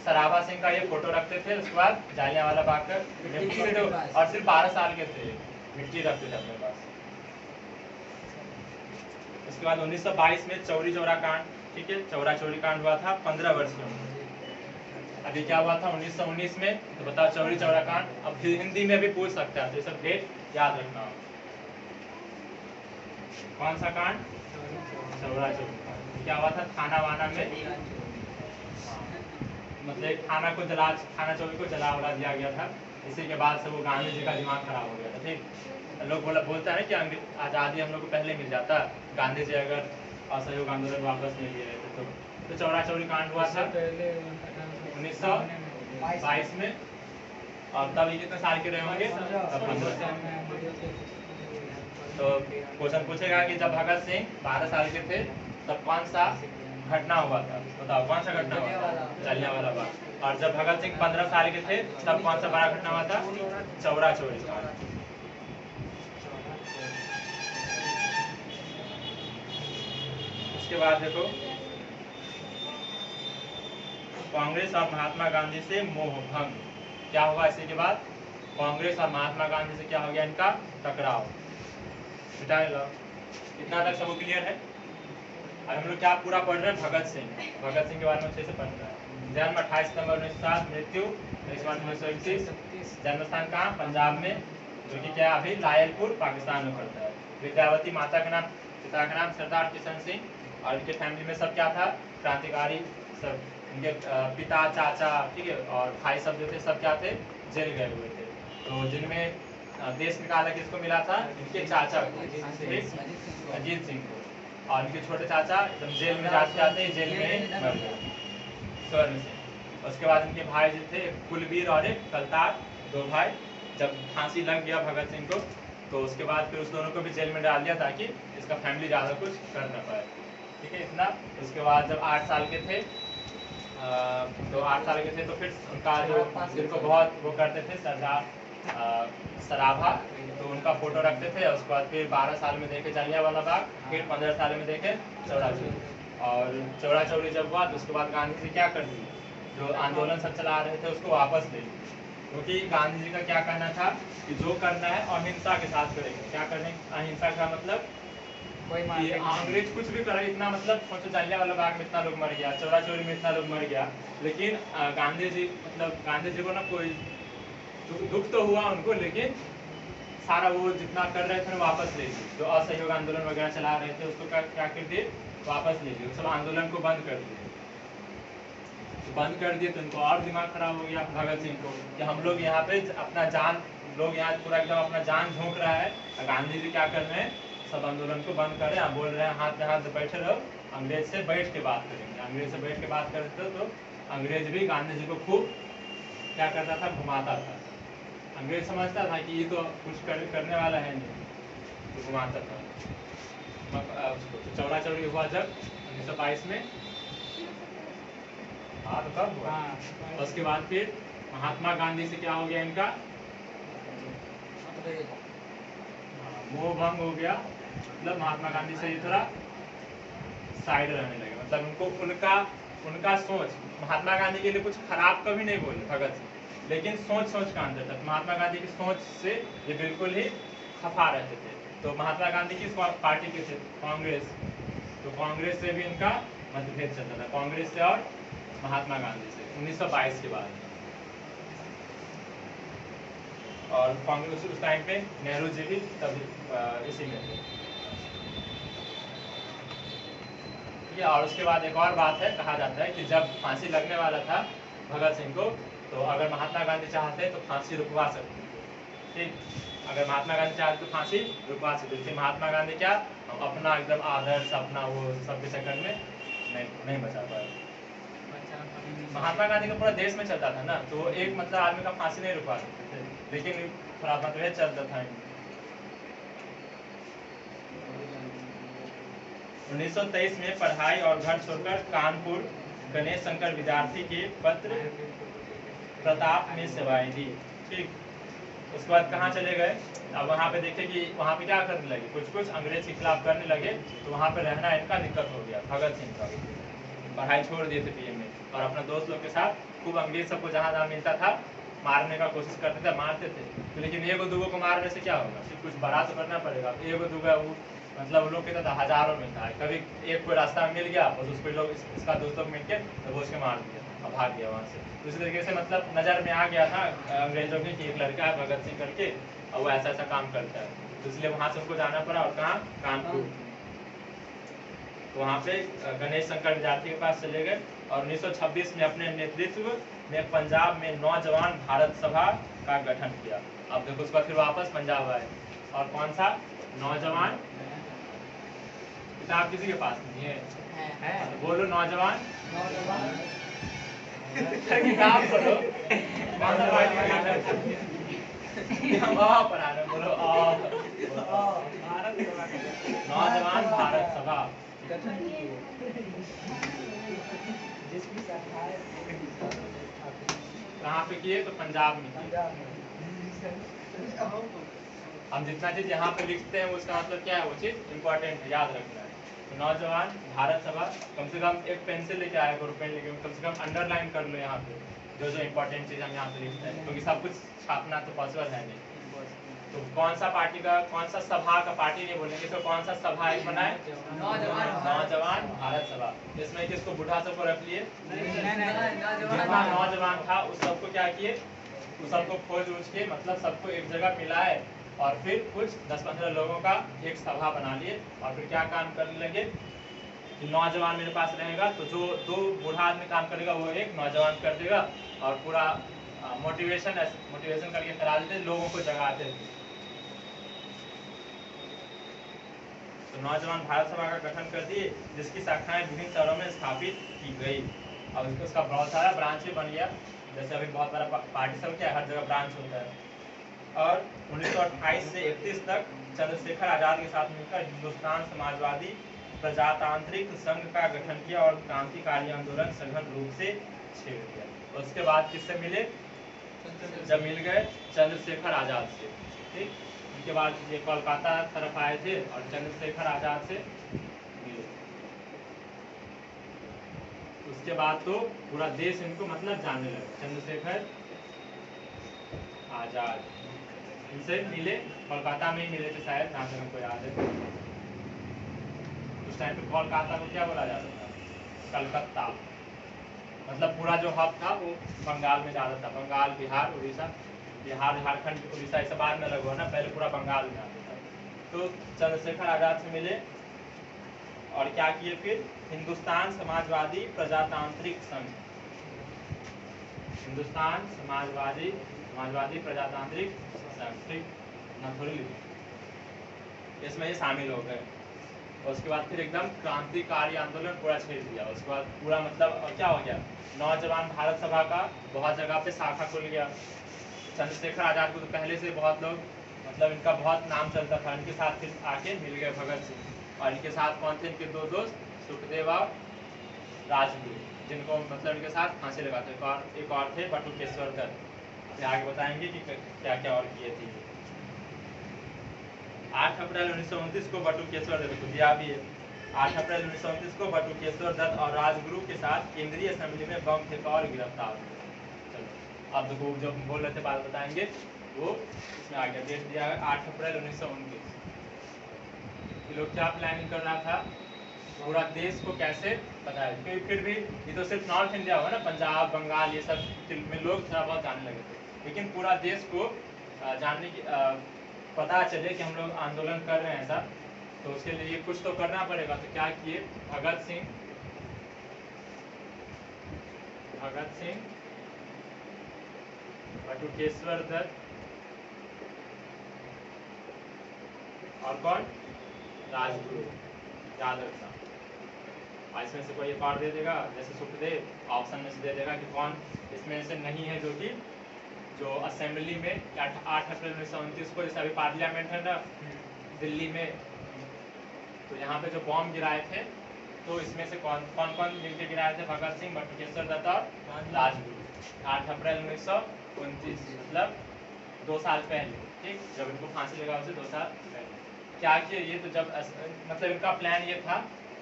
सराभा सिंह का ये फोटो रखते थे, उसके बाद जालियांवाला बाग का मिट्टी से, जो और सिर्फ 12 साल के थे, मिट्टी रखते थे अपने पास। उसके बाद 1922 में चौरी चौरा कांड, ठीक है, चौरा चौरी कांड हुआ था 15 वर्ष की उम्र। अभी क्या हुआ था 1919 में, तो बताओ चौरी चौरा कांड। अब हिंदी में भी पूछ सकता है, तो ये सब डेट याद रखना। कौन सा कांड, चौरा चौरी कांड। क्या हुआ था, थाना वाना में, मतलब एक थाना चौकी को जला उड़ा दिया गया था। इसी के बाद से वो गांधी जी का दिमाग खराब हो गया था, ठीक। लोग बोलता है ना कि आज़ादी हम लोग को पहले मिल जाता, गांधी जी अगर असहयोग आंदोलन वापस नहीं लिए रहते तो चौरा चौरी कांड हुआ था 1922 में। और तब ये कितने साल के रहे होंगे, तो क्वेश्चन पूछेगा कि जब भगत सिंह 12 साल के थे तब कौन सा घटना हुआ था, बताओ कौन सा घटना हुआ था? जलियांवाला बाग। और जब भगत सिंह 15 साल के थे तब कौन सा बड़ा घटना हुआ था? चौरा चौरी कांड। उसके बाद देखो, कांग्रेस और महात्मा गांधी से मोह भंग। क्या हुआ इसी के बाद? कांग्रेस और महात्मा गांधी से क्या हो गया? इनका टकराव। इतना तक सब क्लियर है? अब हम लोग क्या पूरा पढ़ रहे हैं? भगत सिंह के बारे में अच्छे से पढ़ रहे हैं। जन्म 28 सितंबर 1907, मृत्यु 1931। जन्म स्थान कहाँ? पंजाब में, जो कि क्या अभी लायलपुर पाकिस्तान में पड़ता है। विद्यावती माता का नाम, पिता का नाम सरदार किशन सिंह। और इनके फैमिली में सब क्या था? क्रांतिकारी सब। इनके पिता, चाचा, ठीक है, और भाई सब जो थे सब क्या थे? जेल गए हुए थे। तो जिनमें देश निकाला किसको मिला था? इनके चाचा को, अजीत सिंह को। और इनके छोटे चाचा एकदम जेल में जाते जेल में ही मर गए, स्वर्ण सिंह। उसके बाद इनके भाई जो थे, कुलवीर और एक कलतार, 2 भाई। जब फांसी लग गया भगत सिंह को, तो उसके बाद फिर उस दोनों को भी जेल में डाल दिया ताकि इसका फैमिली ज़्यादा कुछ कर ना पाए, ठीक है, इतना। उसके बाद जब 8 साल के थे, तो फिर उनका जो जिनको बहुत वो करते थे सरदार सराभा, तो उनका फोटो रखते थे। उसके बाद फिर 12 साल में देखे जलियांवाला बाग, फिर 15 साल में देखे चौरा चौरी। और चौरा चौरी जब हुआ तो उसके बाद गांधी जी क्या कर दिए? जो आंदोलन सब चला रहे थे उसको वापस ले लिए, क्योंकि गांधी जी का क्या कहना था कि जो करना है अहिंसा के साथ करेंगे। क्या करें? अहिंसा का मतलब कि अंग्रेज कुछ भी करे, इतना मतलब सोचो जलियांवाला बाग में इतना लोग मर गया, चौरा चौरी में इतना लोग मर गया, लेकिन गांधी जी को ना कोई दुख तो हुआ उनको, लेकिन सारा वो जितना कर रहे थे वापस ले लिए। जो असहयोग आंदोलन वगैरह चला रहे थे उसको क्या कर दिए? वापस ले लिए। सब आंदोलन को बंद कर दिए। तो इनको और दिमाग खराब हो गया भगत सिंह को कि हम लोग यहाँ पे अपना जान, लोग यहाँ पूरा एकदम अपना जान झोंक रहा है, गांधी जी क्या कर रहे हैं? सब आंदोलन को बंद कर रहे हैं। बोल रहे हैं हाथ में हाथ बैठे रहो, अंग्रेज से बैठ के बात करेंगे। अंग्रेज से बैठ के बात करते तो अंग्रेज भी गांधी जी को खूब क्या करता था? घुमाता था। अंग्रेज समझता था कि ये तो कुछ करने वाला है नहीं, तो घुमाता था। चौरा चौरी हुआ जब 1922 में, तो कब हुआ? उसके बाद फिर महात्मा गांधी से क्या हो गया इनका? मोह भंग हो गया। मतलब महात्मा गांधी से थोड़ा साइड रहने लगे। मतलब उनको उनका सोच, महात्मा गांधी के लिए कुछ खराब कभी नहीं बोले भगत सिंह, लेकिन सोच का अंतर था। महात्मा गांधी की सोच से ये बिल्कुल ही खफा रहते थे। तो महात्मा गांधी किस पार्टी के थे? कांग्रेस। तो कांग्रेस से भी इनका मतभेद चलता था, कांग्रेस से और महात्मा गांधी से 1922 के बाद। और कांग्रेस उस टाइम पे नेहरू जी भी तभी इसी में थे। और उसके बाद एक और बात है, कहा जाता है कि जब फांसी लगने वाला था भगत सिंह को, तो अगर महात्मा गांधी चाहते तो फांसी रुकवा सकते थे, ठीक। अगर महात्मा गांधी चाहते तो फांसी रुकवा सकते थे। महात्मा गांधी क्या अपना एकदम आदर्श, अपना वो सब के चक्कर में नहीं बचा पाए। महात्मा गांधी का पूरा देश में चलता था ना, तो वो एक मतलब आदमी का फांसी नहीं रुकवा सकते थे, लेकिन थोड़ा मतभेद चलता था। 1923 में पढ़ाई और घर छोड़कर कानपुर गणेश शंकर विद्यार्थी के पत्र प्रताप में सेवाएं दी, ठीक। उसके बाद कहाँ चले गए? अब वहाँ पे देखे कि वहाँ पे क्या करने लगे, कुछ अंग्रेज के खिलाफ करने लगे, तो वहाँ पे रहना इनका दिक्कत हो गया। भगत सिंह का पढ़ाई छोड़ दिए थे पीएम में, और अपना दोस्त लोग के साथ खूब अंग्रेज सबको जहाँ मिलता था मारने का कोशिश करते थे, मारते थे। तो लेकिन एगो दूगो को मारने से क्या होगा? फिर कुछ बड़ा तो करना पड़ेगा। एगो दूगो वो मतलब लोग कहता था हजारों में था, कभी एक कोई रास्ता में मिल गया और उसको लोग इसका दोस्त लोग मिल के तो वो उसके मार दिया और भाग गया वहाँ से। तो इसी तरीके से मतलब नज़र में आ गया था अंग्रेजों की कि एक लड़का है भगत सिंह करके और वो ऐसा काम करता है, तो इसलिए वहाँ से उनको जाना पड़ा। और कहाँ? कानपुर। तो वहाँ पे गणेश शंकर विद्यार्थी के पास चले गए और 1926 में अपने नेतृत्व में पंजाब में नौजवान भारत सभा का गठन किया। अब देखो उसका फिर वापस पंजाब आए। और कौन सा? नौजवान। किताब किसी के पास नहीं है? बोलो नौजवान। किताब बोलो। कौन सा पार्टी का? हम पढ़ा रहे, बोलो नौजवान भारत सभा गठन की जिसकी शाखाएं कहाँ पे किए? तो पंजाब में किए। हम जितना चीज यहाँ पे लिखते हैं उसका मतलब क्या है, वो चीज इंपॉर्टेंट है, याद रखना है। तो नौजवान भारत सभा, कम से कम एक पेंसिल लेके आए करो, पेन लेके, कम से कम अंडरलाइन कर लो यहाँ पे जो जो इंपॉर्टेंट चीज हम यहाँ पे लिखते हैं, क्योंकि सब कुछ छापना तो पॉसिबल है नहीं। तो कौन सा पार्टी का, कौन सा सभा का, पार्टी नहीं बोलेंगे तो कौन सा सभा एक बनाए? नौजवान भारत सभा। इसमें किसको, बुढ़ा सबको रख लिए? जितना नौजवान था उस सबको क्या किए, उस सबको खोज उज के, मतलब सबको एक जगह मिलाए और फिर कुछ 10-15 लोगों का एक सभा बना लिए और फिर क्या काम करने लगे कि नौजवान मेरे पास रहेगा तो जो 2 बूढ़ा आदमी काम करेगा वो एक नौजवान कर देगा और पूरा मोटिवेशन करके करा देते, लोगों को जगाते थे। तो नौजवान भारत सभा का गठन कर दिए, जिसकी शाखाएं विभिन्न शहरों में स्थापित की गई। अब उसका बहुत सारा ब्रांच भी बन गया, जैसे अभी बहुत बड़ा पार्टी सब क्या है, हर जगह ब्रांच होता है। और 1928 से 31 तक चंद्रशेखर आजाद के साथ मिलकर हिंदुस्तान समाजवादी प्रजातांत्रिक संघ का गठन किया और क्रांतिकारी आंदोलन सघन रूप से छेड़ दिया। उसके बाद किससे मिले? जब मिल गए चंद्रशेखर आजाद से, ठीक। उसके बाद ये कोलकाता तरफ आए थे और चंद्रशेखर आजाद से मिले। उसके बाद तो पूरा देश इनको मतलब जानने लगा। चंद्रशेखर आजाद इनसे मिले, कोलकाता में ही मिले थे शायद, जहाँ तक हमको याद है। उस टाइम पे कोलकाता को क्या बोला जाता था? कलकत्ता। मतलब पूरा जो हब था वो बंगाल में ज़्यादा था, बंगाल, बिहार, उड़ीसा, बिहार, झारखंड, उड़ीसा ये सब बाद में अलग हुआ ना, पहले पूरा बंगाल में आता था। तो चंद्रशेखर आजाद से मिले और क्या किए फिर? हिंदुस्तान समाजवादी प्रजातांत्रिक संघ, हिंदुस्तान समाजवादी प्रजातांत्रिक संघ, ठीक ना, थोड़ी लिखी, इसमें ये शामिल हो गए। और उसके बाद फिर एकदम क्रांतिकारी आंदोलन पूरा छेड़ दिया। उसके बाद पूरा मतलब क्या हो गया, नौजवान भारत सभा का बहुत जगह पे शाखा खुल गया। चंद्रशेखर आजाद को तो पहले से बहुत लोग, मतलब इनका बहुत नाम चलता था, इनके साथ फिर आके मिल गए भगत सिंह। और इनके साथ कौन थे? इनके 2 दोस्त, सुखदेव और राजगुरु, जिनको मतलब इनके साथ फांसी लगाते। एक और थे बटुकेश्वर दत्त, अभी आगे बताएंगे कि क्या क्या और किए थे। 8 अप्रैल 1929 को बटुकेश्वर दत्त को दिया भी है। 8 अप्रैल 1929 को बटुकेश्वर दत्त और राजगुरु के साथ केंद्रीय असेंबली में बम फेंका और गिरफ्तार हुए। चलो अब देखो, जो बोल रहे थे बात बताएंगे, वो इसमें आ गया, डेट दिया है 8 अप्रैल 1929। ये लोग क्या प्लानिंग कर रहा था? पूरा देश को कैसे बताया, क्योंकि फिर भी ये तो सिर्फ नॉर्थ इंडिया हुआ ना, पंजाब, बंगाल, ये सब में लोग थोड़ा बहुत जानने लगे थे, लेकिन पूरा देश को जानने की पता चले कि हम लोग आंदोलन कर रहे हैं ऐसा, तो उसके लिए कुछ तो करना पड़ेगा। तो क्या किए? भगत सिंह, बटुकेश्वर दत्त और कौन? राजगुरु, याद रखना। इसमें से कोई एक और दे देगा, जैसे सुखदेव, ऑप्शन में से दे देगा कि कौन इसमें से नहीं है, जो असेंबली में 8 अप्रैल 1929 को, जैसे अभी पार्लियामेंट है ना दिल्ली में, तो यहाँ पे जो बॉम्ब गिराए थे, तो इसमें से कौन कौन मिलकर गिराए थे? भगत सिंह, बटुकेश्वर दत्त और राजगुरु। 8 अप्रैल 1929, मतलब 2 साल पहले, ठीक, जब इनको फांसी लगा उसे 2 साल पहले क्या किए ये? तो जब मतलब इनका प्लान ये था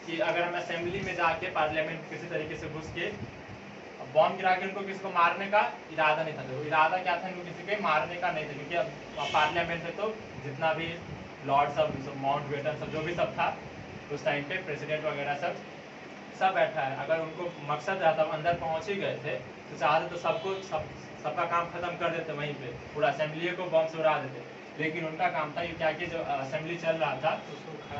कि अगर हम असेंबली में जाके, पार्लियामेंट किसी तरीके से घुस के बॉम्ब गिरा के उनको किसी को मारने का इरादा नहीं था। तो इरादा क्या था? इनको किसी को मारने का नहीं था, क्योंकि अब पार्लियामेंट है तो जितना भी लॉर्ड सब माउंटबेटन सब जो भी सब था उस टाइम पे, प्रेसिडेंट वगैरह सब बैठा है। अगर उनको मकसद रहता, अंदर पहुंच ही गए थे तो चाहते तो सबका काम खत्म कर देते वहीं पे, पूरा असेंबली को बम से उड़ा देते। लेकिन उनका काम था ये क्या कि जो असेंबली चल रहा था,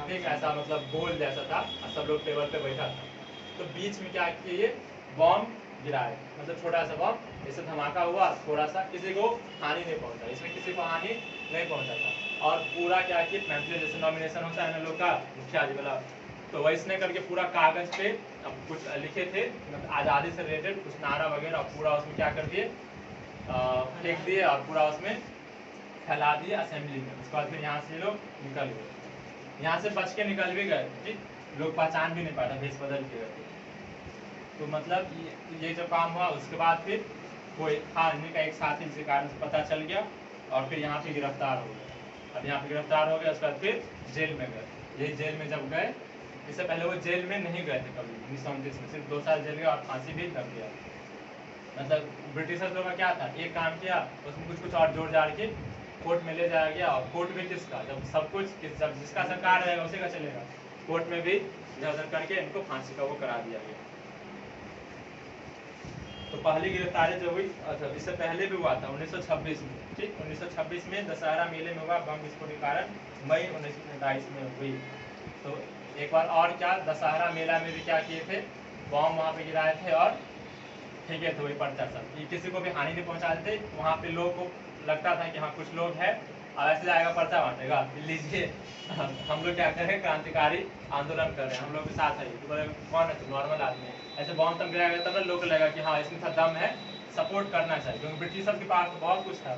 ठीक, ऐसा मतलब गोल जैसा था और सब लोग टेबल पे बैठा था, तो बीच में क्या किए? ये बम गिराए, मतलब छोटा सा बम, इससे धमाका हुआ, थोड़ा सा, किसी को हानि नहीं पहुंचा, इसमें किसी को हानि नहीं पहुंचा था। और पूरा क्या कि पैम्पलेट जैसे नॉमिनेशन होता है ना लोग का, मुखिया जी वाला, तो वैसने करके पूरा कागज पे अब कुछ लिखे थे, मतलब आज़ादी से रिलेटेड कुछ नारा वगैरह, पूरा उसमें क्या कर दिए, फेंक दिए और पूरा उसमें फैला दिए असेंबली में। उसके बाद फिर यहाँ से लोग निकल गए। यहाँ से बच के निकल भी गए, ठीक, लोग पहचान भी नहीं पाता, भेष बदल के गए। तो मतलब ये जो काम हुआ उसके बाद फिर कोई था इन्हीं का एक साथी, जिसके कारण से पता चल गया और फिर यहाँ पे गिरफ्तार हो गए। अब यहाँ पे गिरफ्तार हो गया, उसके बाद फिर जेल में गए। ये जेल में जब गए, इससे पहले वो जेल में नहीं गए थे कभी, 1929 में सिर्फ 2 साल जेल गए और फांसी भी लग गया। मतलब ब्रिटिशर्स लोगों का क्या था, एक काम किया उसमें कुछ और जोड़ जाड़ के कोर्ट में ले जाया गया, और कोर्ट भी किसका, जब सब कुछ जब जिसका सरकार रहेगा उसी का चलेगा, कोर्ट में भी इधर उधर करके इनको फांसी का वो करा दिया गया। तो पहली गिरफ्तारी जो हुई, अच्छा इससे पहले भी हुआ था 1926 में, ठीक, 1926 में दशहरा मेले में हुआ बम विस्फोट के कारण, मई 1943 में हुई। तो एक बार और क्या, दशहरा मेला में भी क्या किए थे, बम वहाँ पे गिराए थे और ठीक है, तो वही पड़ता सब, ये किसी को भी हानि नहीं पहुँचाते थे। वहाँ पे लोगों को लगता था कि हाँ कुछ लोग हैं, अब ऐसे जाएगा पर्चा बांटेगा, लीजिए हम लोग क्या करें, क्रांतिकारी आंदोलन कर रहे हैं, हम लोग के साथ है। तो बोले कौन है, तो नॉर्मल आदमी है, ऐसे बॉम्ब तब गिराया गया तब ना लोग को लगा कि हाँ इसमें था दम है, सपोर्ट करना चाहिए, क्योंकि ब्रिटिशर के पास बहुत कुछ था,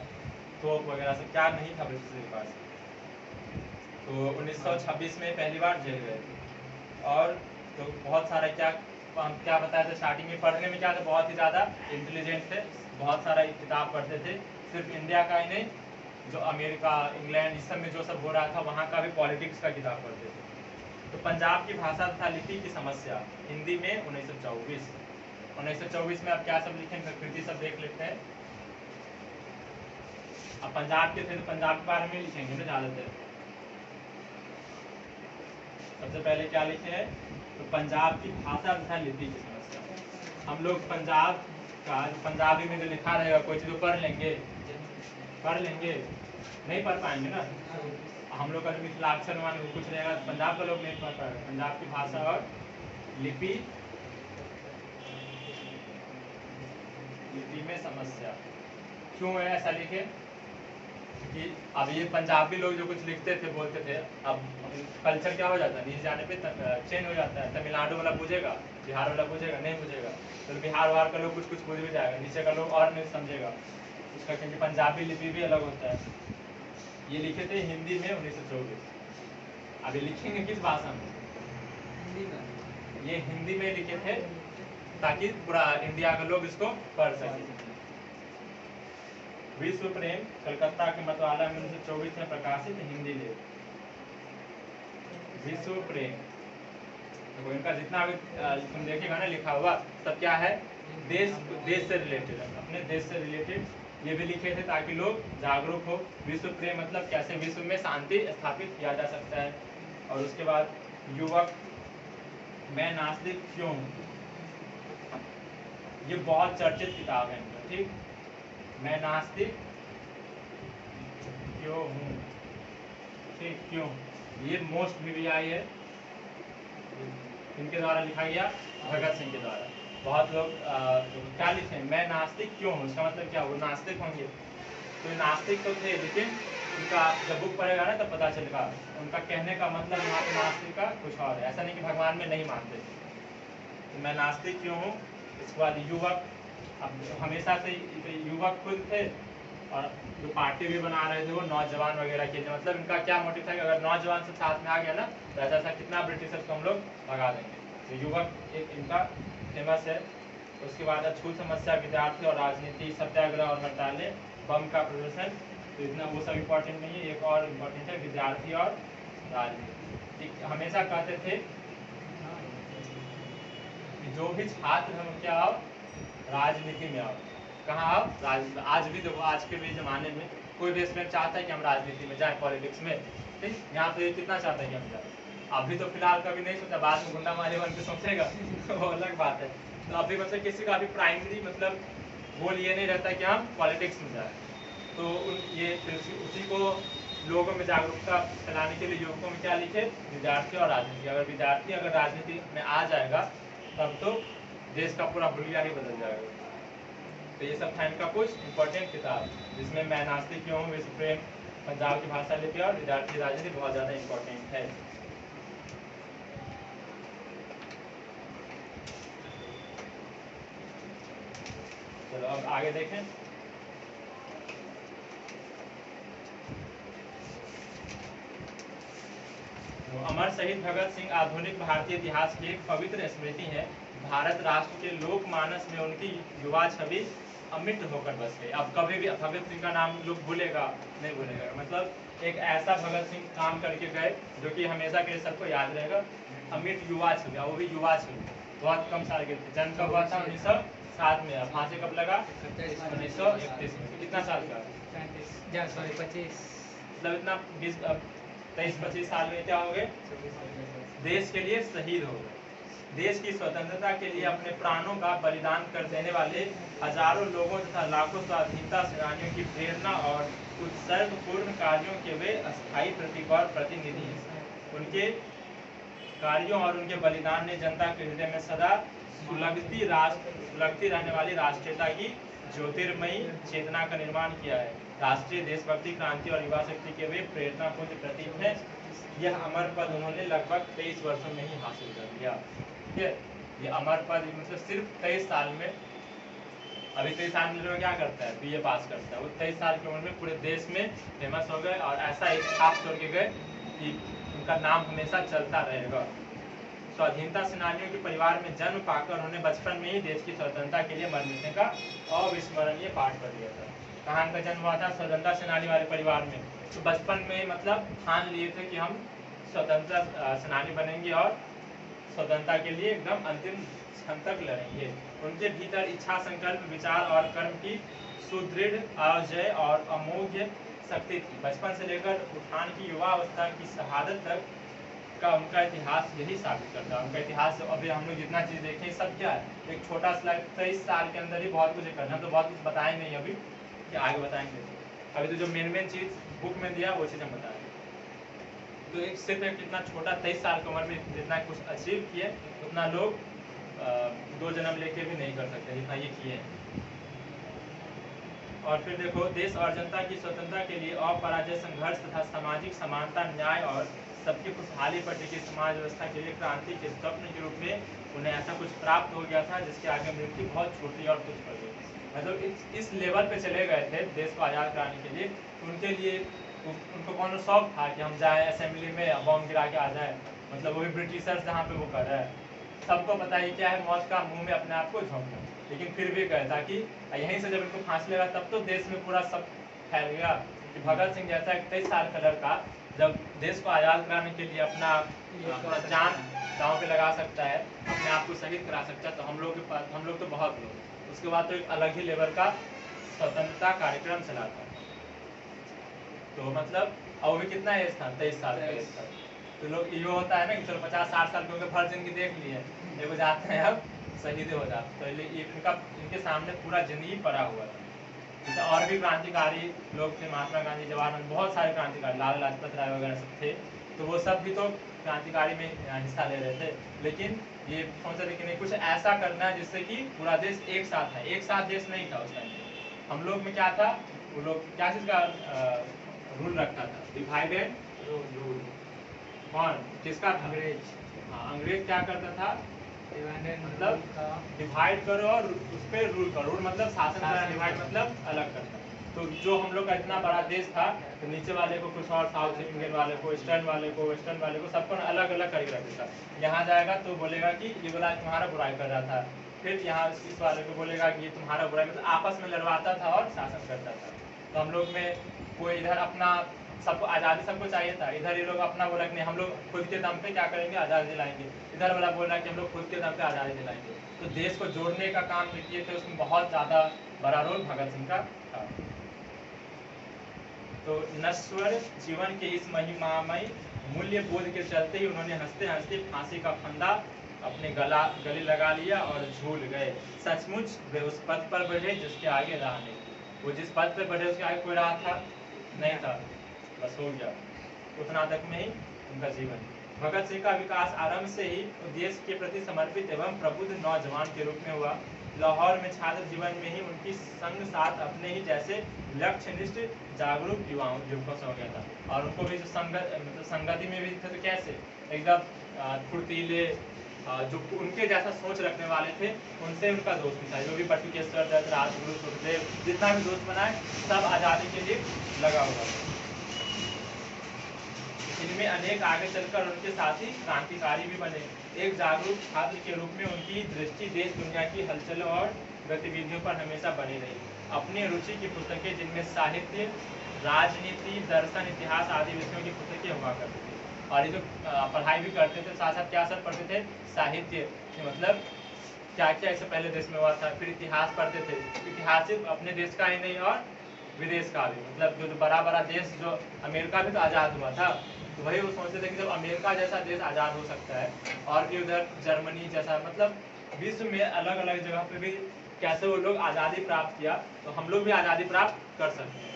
तोप वगैरह सब, क्या नहीं था ब्रिटिशर के पास। तो 1926 में पहली बार जेल गए। और तो बहुत सारा हम क्या बताया था स्टार्टिंग में, पढ़ने में क्या था, बहुत ही ज़्यादा इंटेलिजेंट थे, बहुत सारा किताब पढ़ते थे, सिर्फ इंडिया का ही नहीं, जो अमेरिका इंग्लैंड इस सब में जो सब हो रहा था वहाँ का भी पॉलिटिक्स का किताब पढ़ते थे। तो पंजाब की भाषा तथा लिपि की समस्या, हिंदी में 1924 में अब क्या सब लिखेंगे, कृति सब देख लेते हैं। अब पंजाब के थे तो पंजाब के बारे में लिखेंगे ना ज़्यादातर। सबसे पहले क्या लिखे हैं, तो पंजाब की भाषा तथा लिपि की समस्या। हम लोग पंजाब का पंजाबी में जो लिखा रहेगा कोई चीज़ पढ़ लेंगे, नहीं पढ़ पाएंगे ना। हम लोग का जो मिथिलाक्षर मान कुछ रहेगा, पंजाब का लोग नहीं पढ़ पाएगा। पंजाब की भाषा और लिपि में समस्या क्यों है, ऐसा लिखे कि अब ये पंजाबी लोग जो कुछ लिखते थे बोलते थे, अब कल्चर क्या हो जाता है, नीचे जाने पे चेंज हो जाता है, तमिलनाडु वाला पूछेगा, बिहार वाला पूछेगा, नहीं पूछेगा, तो बिहार वार का लोग कुछ पूछ भी जाएगा, नीचे का लोग और नहीं समझेगा उसका, क्योंकि पंजाबी लिपि भी अलग होता है। ये लिखे थे हिंदी में 1924। अब ये लिखेंगे किस भाषा में, हिंदी में, ये हिंदी में लिखे थे ताकि पूरा इंडिया के लोग इसको पढ़ सकें। विश्व प्रेम कलकत्ता के मतवाला में 1924 में प्रकाशित हिंदी लेख। विश्व प्रेम, तो इनका जितना भी तुम देखेगा ना लिखा हुआ सब क्या है, देश से रिलेटेड, अपने देश से रिलेटेड ये भी लिखे थे ताकि लोग जागरूक हो। विश्व प्रेम मतलब कैसे विश्व में शांति स्थापित किया जा सकता है। और उसके बाद युवक, मैं नास्तिक क्यों हूँ, ये बहुत चर्चित किताब है इनका, ठीक, मैं नास्तिक क्यों हूँ, ठीक, क्यों, ये मोस्ट VVI है, इनके द्वारा लिखा गया, भगत सिंह के द्वारा। बहुत लोग क्या लिखे, मैं नास्तिक क्यों हूँ, इसका मतलब क्या, वो नास्तिक होंगे, तो नास्तिक तो थे, लेकिन उनका जब बुक पढ़ेगा ना तब पता चलेगा उनका कहने का मतलब यहाँ पे नास्तिक का कुछ और है, ऐसा नहीं कि भगवान में नहीं मानते। तो मैं नास्तिक क्यों हूँ। इसके बाद युवक, अब हमेशा से युवक खुद थे और जो पार्टी भी बना रहे थे वो नौजवान वगैरह के, मतलब इनका क्या मोटिव था कि अगर नौजवान सब साथ में आ गया ना तो ऐसा कितना ब्रिटिशर्स को हम लोग भगा देंगे। तो युवक एक इनका फेमस है। उसके बाद अछूत समस्या, विद्यार्थी और राजनीति, सत्याग्रह और हड़तालें, बम का प्रदर्शन, तो इतना वो सब इम्पोर्टेंट नहीं है। एक और इम्पोर्टेंट है विद्यार्थी और राजनीति। हमेशा कहते थे कि जो भी छात्र हैं उनके आओ राजनीति में आओ। कहाँ आओ, आज भी देखो, आज के भी ज़माने में कोई भी स्टूडेंट चाहता है कि हम राजनीति में जाएं, पॉलिटिक्स में, ठीक, यहाँ पे कितना चाहता है कि हम जाएं। अभी तो फिलहाल कभी नहीं सोचा, बाद में गुंडा मारी बन के सोचेगा वो अलग बात है। तो अभी मतलब किसी का भी प्राइमरी मतलब गोल ये नहीं रहता कि हम पॉलिटिक्स में जाएं। तो ये उसी को लोगों में जागरूकता फैलाने के लिए युवकों में क्या लिखे, विद्यार्थी और राजनीति। अगर विद्यार्थी अगर राजनीति में आ जाएगा तब तो देश का पूरा हुलिया ही बदल जाएगा। तो ये सब था इनका कुछ इम्पोर्टेंट किताब, जिसमें मैं नास्तिक क्यों हूँ, विश्व प्रेम, पंजाब की भाषा लिपि और विद्यार्थी राजनीति बहुत ज़्यादा इम्पोर्टेंट है। चलो अब आगे देखें। तो अमर शहीद भगत सिंह आधुनिक भारतीय इतिहास की एक पवित्र स्मृति है। भारत राष्ट्र के लोकमानस में उनकी युवा छवि अमिट होकर बस गई। अब कभी भी भगत सिंह का नाम लोग भूलेगा नहीं भूलेगा, मतलब एक ऐसा भगत सिंह काम करके गए जो कि हमेशा के लिए सबको याद रहेगा। अमिट युवा छवि, वो भी युवा छवि, बहुत कम साल के थे। जन्म कब हुआ था? 1907 में। फांसी कब लगा? 1931 में। कितना साल का? 25। मतलब इतना 23-25 साल में क्या हो गए? देश के लिए शहीद हो गए। देश की स्वतंत्रता के लिए अपने प्राणों का बलिदान कर देने वाले हजारों लोगों तथा लाखों स्वाधीनता सेनानियों की प्रेरणा और उत्सर्गपूर्ण कार्यों के वे अस्थायी प्रतीक और प्रतिनिधि हैं। उनके कार्यों और उनके बलिदान ने जनता के हृदय में सदा सुलगती रहने वाली राष्ट्रीयता की ज्योतिर्मयी चेतना का निर्माण किया है। राष्ट्रीय देशभक्ति, क्रांति और युवा शक्ति के वे प्रेरणा पुंज प्रतीक है। यह अमर पद उन्होंने लगभग 23 वर्षों में ही हासिल कर लिया। ठीक है, ये अमर पद मतलब सिर्फ 23 साल में। अभी 23 साल में लोग क्या करता है? बीए पास करता है। वो 23 साल की उम्र में पूरे देश में फेमस हो गए और ऐसा एक छाप छोड़ के गए कि उनका नाम हमेशा चलता रहेगा। स्वाधीनता सेनानियों के परिवार में जन्म पाकर उन्होंने बचपन में ही देश की स्वतंत्रता के लिए मर मिटने का अविस्मरणीय पाठ कर लिया था। कहाँ का जन्म हुआ था? स्वतंत्रता सेनानी वाले परिवार में। तो बचपन में मतलब ठान लिए थे कि हम स्वतंत्रता सेनानी बनेंगे और स्वतंत्रता के लिए एकदम अंतिम क्षण तक लड़ेंगे। उनके भीतर इच्छा, संकल्प, विचार और कर्म की सुदृढ़, अजेय और अमोघ शक्ति थी। बचपन से लेकर उठान की युवावस्था की शहादत तक का उनका इतिहास यही साबित करता है। उनका इतिहास अभी हम लोग जितना चीज़ देखें सब क्या है? एक छोटा स्लाइड। 23 साल के अंदर ही बहुत कुछ करना, तो बहुत कुछ बताएं नहीं अभी, कि आगे बताएंगे। अभी तो जो मेन चीज़ बुक में दिया वो चीज़ हम बताएंगे। तो एक सिर्फ एक कितना छोटा 23 साल की उम्र में जितना कुछ अचीव किए उतना लोग 2 जन्म लेके भी नहीं कर सकते जितना ये किए। और फिर देखो, देश और जनता की स्वतंत्रता के लिए अपराजय संघर्ष तथा सामाजिक समानता, न्याय और सबकी खुशहाली पर टिकी समाज व्यवस्था के लिए क्रांति के स्वप्न के रूप में उन्हें ऐसा कुछ प्राप्त हो गया था जिसके आगे मृत्यु बहुत छोटी और तुच्छ पड़ गई। मतलब इस लेवल पे चले गए थे देश को आज़ाद कराने के लिए। उनके लिए उनको कौन शौक था कि हम जाए असेंबली में बॉम्ब गिरा के आ जाए, मतलब वो भी ब्रिटिशर्स जहाँ पे वो कर रहा है। सबको पता ही क्या है, मौत का मुंह में अपने आप को झोंकना, लेकिन फिर भी गए ताकि यहीं से जब इनको फांसी लगा तब तो देश में पूरा सब फैल गया कि भगत सिंह जैसा 23 साल का लड़का जब देश को आज़ाद कराने के लिए अपना जान दांव पे लगा सकता है, अपने आप को शहीद करा सकता है, तो हम लोग के पास, हम लोग तो बहुत लोग। उसके बाद तो एक अलग ही लेवल का स्वतंत्रता कार्यक्रम चला था। तो मतलब और भी कितना एज था? 23 साल का एज था। तो लोग ये होता है ना कि चलो 50-60 साल के भर जिंदगी देख लिए, देखो जाते हैं अब शहीद हो जाते। तो इनके सामने पूरा जिंदगी पड़ा हुआ था। जैसे और भी क्रांतिकारी लोग थे, महात्मा गांधी, जवाहरलाल, बहुत सारे क्रांतिकारी, लाला लाजपत राय वगैरह सब थे। तो वो सब भी तो क्रांतिकारी में हिस्सा ले रहे थे, लेकिन ये सोच रहे कि नहीं कुछ ऐसा करना है जिससे कि पूरा देश एक साथ है। एक साथ देश नहीं था उस टाइम पे। हम लोग में क्या था, वो लोग क्या चीज़ का रूल रखता था? Divide and rule. कौन किसका था? अंग्रेज। हाँ, अंग्रेज क्या करता था? मतलब डिवाइड करो और उस पर रूल करो। रूल मतलब शासन करना, डिवाइड मतलब अलग करना। तो जो हम लोग का इतना बड़ा देश था, तो नीचे वाले को कुछ और, साउथ इंडियन वाले को, ईस्टर्न वाले को, वेस्टर्न वाले को, सबको अलग अलग करके रख देता। यहाँ जाएगा तो बोलेगा कि ये वाला तुम्हारा बुराई कर रहा था, फिर यहाँ इस वाले को बोलेगा कि ये तुम्हारा बुराई, मतलब आपस में लड़वाता था और शासन करता था। तो हम लोग में कोई इधर अपना सबको आज़ादी सबको चाहिए था, इधर ये लोग अपना बोला कि नहीं हम लोग खुद के दम पे क्या करेंगे, आज़ादी दिलाएंगे। इधर वाला बोल रहा है कि हम लोग खुद के दम पे आज़ादी दिलाएंगे। तो देश को जोड़ने का काम जो किए थे उसमें बहुत ज़्यादा बड़ा रोल भगत सिंह का था। तो नश्वर जीवन के इस महिमामय मूल्य बोध के चलते ही उन्होंने हंसते हंसते फांसी का फंदा अपने गले लगा लिया और झूल गए। सचमुच वे उस पथ पर बढ़े जिसके आगे राह नहीं थी। वो जिस पथ पर बढ़े उसके आगे कोई राह था नहीं था, बस हो गया, उतना तक में ही उनका जीवन। भगत सिंह का विकास आरंभ से ही देश के प्रति समर्पित एवं प्रबुद्ध नौजवान के रूप में हुआ। लाहौर में छात्र जीवन में ही उनकी संग साथ अपने ही जैसे लक्ष्यनिष्ठ जागरूक युवकों से हो गया था। और उनको भी जो संगति में भी थे तो कैसे एकदम फुर्तीले, जो उनके जैसा सोच रखने वाले थे, उनसे उनका दोस्त भी था। जो भी बटुकेश्वर दत्त, राजगुरु, सुखदेव, जितना भी दोस्त बनाए सब आज़ादी के लिए लगा हुआ था। इनमें अनेक आगे चलकर उनके साथी क्रांतिकारी भी बने। एक जागरूक छात्र के रूप में उनकी दृष्टि देश दुनिया की हलचलों और गतिविधियों पर हमेशा बनी रही। अपनी रुचि की पुस्तकें, जिनमें साहित्य, राजनीति, दर्शन, इतिहास आदि विषयों की पुस्तकें हुआ करती थी। और ये जो पढ़ाई भी करते थे, साथ साथ क्या सब पढ़ते थे? साहित्य, मतलब क्या क्या इससे पहले देश में हुआ था। फिर इतिहास पढ़ते थे, इतिहास सिर्फ अपने देश का ही नहीं और विदेश का भी, मतलब जो बड़ा बड़ा देश, जो अमेरिका भी तो आज़ाद हुआ था, तो वही वो सोचते थे कि जब अमेरिका जैसा देश आज़ाद हो सकता है और भी उधर जर्मनी जैसा, मतलब विश्व में अलग अलग जगह पे भी कैसे वो लोग आज़ादी प्राप्त किया, तो हम लोग भी आज़ादी प्राप्त कर सकते हैं।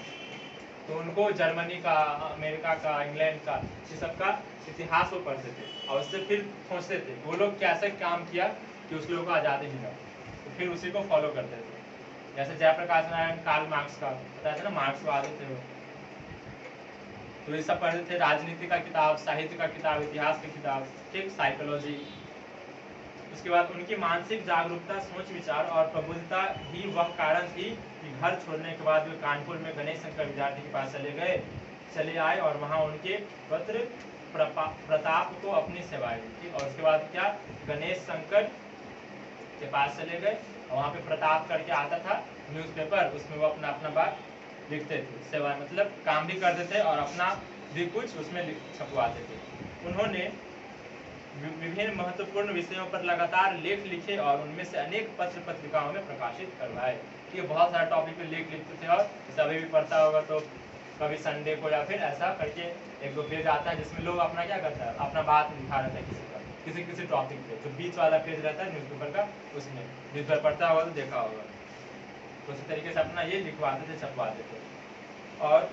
तो उनको जर्मनी का, अमेरिका का, इंग्लैंड का, ये सब का इतिहास वो पढ़ते थे और उससे फिर सोचते थे वो लोग कैसे काम किया कि उस लोगों को आज़ादी मिला, तो फिर उसी को फॉलो करते थे। जैसे जयप्रकाश नारायण, कार्ल मार्क्स का पता है ना, मार्क्सवादी थे वो, तो ये सब पढ़ते थे। राजनीति का किताब, साहित्य का किताब, इतिहास की किताब, ठीक, साइकोलॉजी। उसके बाद उनकी मानसिक जागरूकता, सोच विचार और प्रबुद्धता ही वह कारण थी कि घर छोड़ने के बाद वे कानपुर में गणेश शंकर विद्यार्थी के पास चले आए और वहाँ उनके पुत्र प्रताप को अपनी सेवाएं दी। और उसके बाद क्या, गणेश शंकर के पास चले गए और वहाँ पे प्रताप करके आता था न्यूज़पेपर, उसमें वो अपना अपना बात लिखते थे। सेवा मतलब काम भी करते थे और अपना भी कुछ उसमें छपवाते थे। उन्होंने विभिन्न महत्वपूर्ण विषयों पर लगातार लेख लिखे और उनमें से अनेक पत्र पत्रिकाओं में प्रकाशित करवाए। ये बहुत सारे टॉपिक पे लेख लिखते थे और सभी भी पढ़ता होगा तो कभी संडे को या फिर ऐसा करके एक दो पेज आता है जिसमें लोग अपना क्या करता है, अपना बात लिखा रहता है किसी पर, किसी टॉपिक पे। जो बीच वाला पेज रहता है न्यूज़पेपर का, उसमें न्यूज़पेपर पढ़ता होगा तो देखा होगा, तो उसी तरीके से अपना ये लिखवाते थे, छपवाते थे। और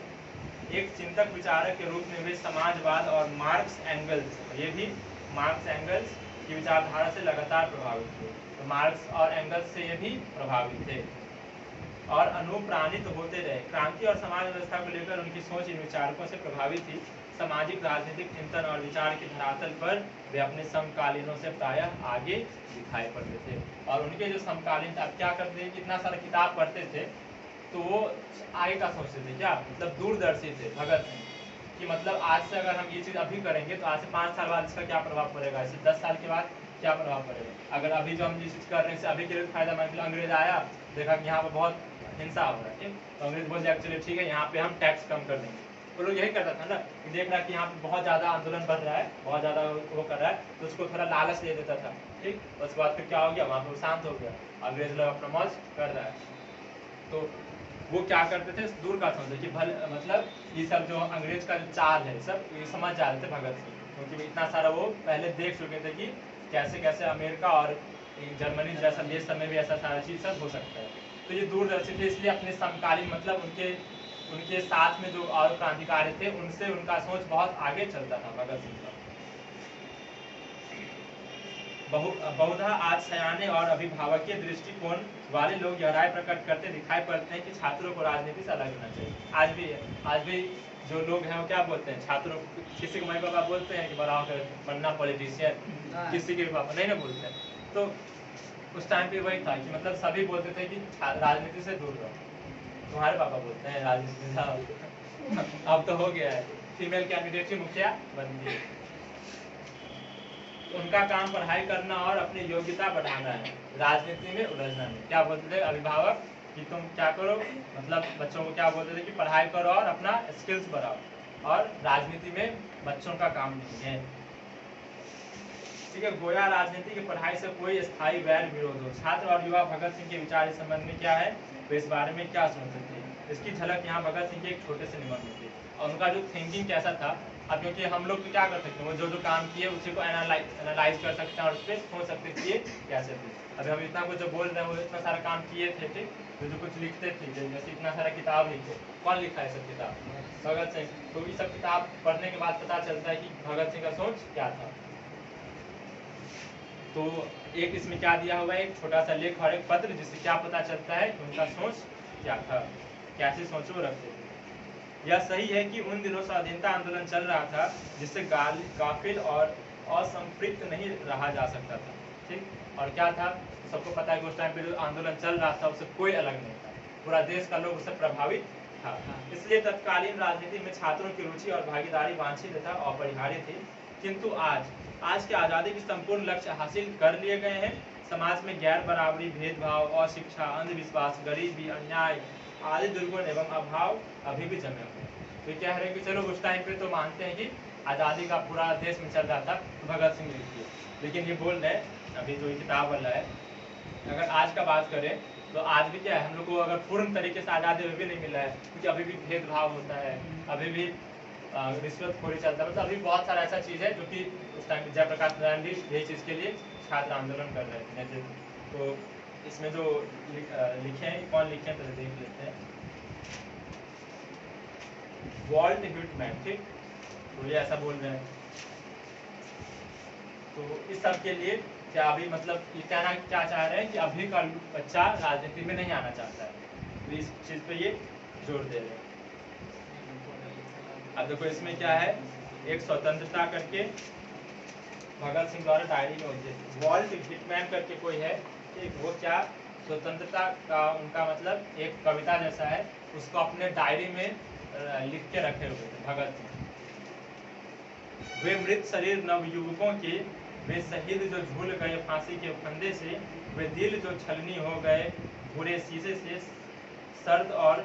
एक चिंतक विचारक के रूप में वे समाजवाद और मार्क्स एंगल्स, ये भी मार्क्स एंगल्स की विचारधारा से लगातार प्रभावित थे। तो मार्क्स और एंगल्स से ये भी प्रभावित थे और अनुप्राणित होते रहे। क्रांति और समाज व्यवस्था को लेकर उनकी सोच इन विचारकों से प्रभावित थी। सामाजिक राजनीतिक चिंतन और विचार के धरातल पर वे अपने समकालीनों से प्रायः आगे दिखाई पड़ते थे। और उनके जो समकालीन अब क्या करते थे, इतना सारा किताब पढ़ते थे तो वो आगे का सोचते थे, क्या मतलब दूरदर्शी थे भगत सिंह, कि मतलब आज से अगर हम ये चीज़ अभी करेंगे तो आज से 5 साल बाद इसका क्या प्रभाव पड़ेगा, इससे 10 साल के बाद क्या प्रभाव पड़ेगा। अगर अभी जो हम ये चीज़ कर रहे हैं इससे अभी के लिए फायदा, मतलब अंग्रेज आया, देखा कि यहाँ पर बहुत हिंसा हो रहा है, ठीक, तो अंग्रेज बोल दिया चलिए ठीक है यहाँ पे हम टैक्स कम कर देंगे। वो लोग यही करता था ना, कि देख रहा है कि यहाँ पे बहुत ज़्यादा आंदोलन बढ़ रहा है, बहुत ज़्यादा वो कर रहा है, तो उसको थोड़ा लालच दे देता था, ठीक। उसके बाद फिर क्या हो गया, वहाँ पर शांत हो गया, अंग्रेज लोग अपना मौज कर रहा है। तो वो क्या करते थे, दूर का समझते कि भले मतलब ये सब जो अंग्रेज का जो चाल है सब ये समझ जा रहे थे भगत सिंह, क्योंकि इतना सारा वो पहले देख चुके थे कि कैसे कैसे अमेरिका और जर्मनी जैसा देश सब में भी ऐसा सारा चीज़ सब हो सकता है। तो ये दूरदर्शी थे, इसलिए अपने समकालीन मतलब उनके साथ में जो और क्रांतिकारी थे उनसे उनका सोच बहुत आगे चलता था भगत सिंह का। बहुधा आज सयाने और अभिभावकीय दृष्टिकोण वाले लोग यह राय प्रकट करते दिखाई पड़ते हैं कि छात्रों को राजनीति से अलग होना चाहिए। आज भी जो लोग हैं वो क्या बोलते हैं, छात्रों, किसी के माँ बाप बोलते हैं कि बड़ा होकर बनना पॉलिटिशियन, किसी के पापा नहीं ना बोलते हैं। तो उस टाइम पे वही था कि मतलब सभी बोलते थे कि राजनीति से दूर रहो। तुम्हारे पापा बोलते हैं राजनीति से अब तो हो गया है, फीमेल कैंडिडेट की मुखिया बन गई। उनका काम पढ़ाई करना और अपनी योग्यता बढ़ाना है, राजनीति में उलझना नहीं। क्या बोलते थे अभिभावक कि तुम क्या करो, मतलब बच्चों को क्या बोलते थे कि पढ़ाई करो और अपना स्किल्स बढ़ाओ, और राजनीति में बच्चों का काम नहीं है, ठीक है। गोया राजनीति की पढ़ाई से कोई स्थायी वैर विरोध हो। छात्र और युवा भगत सिंह के विचार इस संबंध में क्या है, तो इस बारे में क्या सोचते थे, इसकी झलक यहाँ भगत सिंह के एक छोटे से निबंध में थी। और उनका जो थिंकिंग कैसा था, अब क्योंकि हम लोग तो क्या कर सकते हैं, वो जो काम किए उसी को एनालाइज कर सकते हैं और उस पर सोच सकते हैं कि ये कैसे थे। अभी हम इतना कुछ जो बोल रहे हैं वो इतना सारा काम किए थे, ठीक, जो कुछ लिखते थे, जैसे इतना सारा किताब लिखे, कौन लिखा है सब किताब, भगत सिंह। तो ये सब किताब पढ़ने के बाद पता चलता है कि भगत सिंह का सोच क्या था। तो एक इसमें क्या दिया हुआ है, एक छोटा सा लेख और एक पत्र, जिससे क्या पता चलता है कि उनका सोच क्या था, कैसे सोच वो रखते थे। यह सही है कि उन दिनों स्वाधीनता आंदोलन चल रहा था जिससे गाफिल और असंपृक्त नहीं रहा जा सकता था, ठीक। और क्या था, सबको पता है कि उस टाइम पे जो आंदोलन चल रहा था उससे कोई अलग नहीं था, पूरा देश का लोग उससे प्रभावित था। हाँ। इसलिए तत्कालीन राजनीति में छात्रों की रुचि और भागीदारी वांछित तथा अपरिहार्य थी। किंतु आज की आज़ादी के संपूर्ण लक्ष्य हासिल कर लिए गए हैं। समाज में गैर बराबरी, भेदभाव, अशिक्षा, अंधविश्वास, गरीबी, अन्याय आदि दुर्गुण एवं अभाव अभी भी जमे हुए हैं। तो ये कह रहे हैं कि चलो उस टाइम पे तो मानते हैं कि आज़ादी का पूरा देश में चल रहा था, भगत सिंह लिखिए, लेकिन ये बोल रहे हैं अभी जो ये किताब वाला है, अगर आज का बात करें तो आज भी क्या है, हम लोग को अगर पूर्ण तरीके से आज़ादी अभी भी नहीं मिला है, क्योंकि अभी भी भेदभाव होता है, अभी भी रिश्वतखोरी चलता है, मतलब अभी बहुत सारा ऐसा चीज़ है जो कि उस टाइम जयप्रकाश नारायण भी यही चीज़ के लिए छात्र आंदोलन कर रहे थे। जैसे तो इसमें जो लिखे हैं, कौन लिखे हैं तो देख लेते हैं। वॉल्ट व्हिटमैन, ठीक, तो ये ऐसा बोल रहे हैं। तो इस सब के लिए क्या अभी मतलब ये कहना क्या चाह रहे हैं कि अभी का बच्चा राजनीति में नहीं आना चाहता है, तो इस चीज़ पे ये जोर दे रहे हैं। अब देखो इसमें क्या है, एक स्वतंत्रता करके भगत सिंह द्वारा डायरी में होती है। वॉल्ट व्हिटमैन करके कोई है, ठीक, वो क्या स्वतंत्रता का उनका मतलब एक कविता जैसा है, उसको अपने डायरी में लिख के रखे हुए थे भगत सिंह। वे मृत शरीर नवयुवकों के, वे शहीद जो झूल गए फांसी के फंदे से, वे दिल जो छलनी हो गए बुरे शीशे से, सर्द और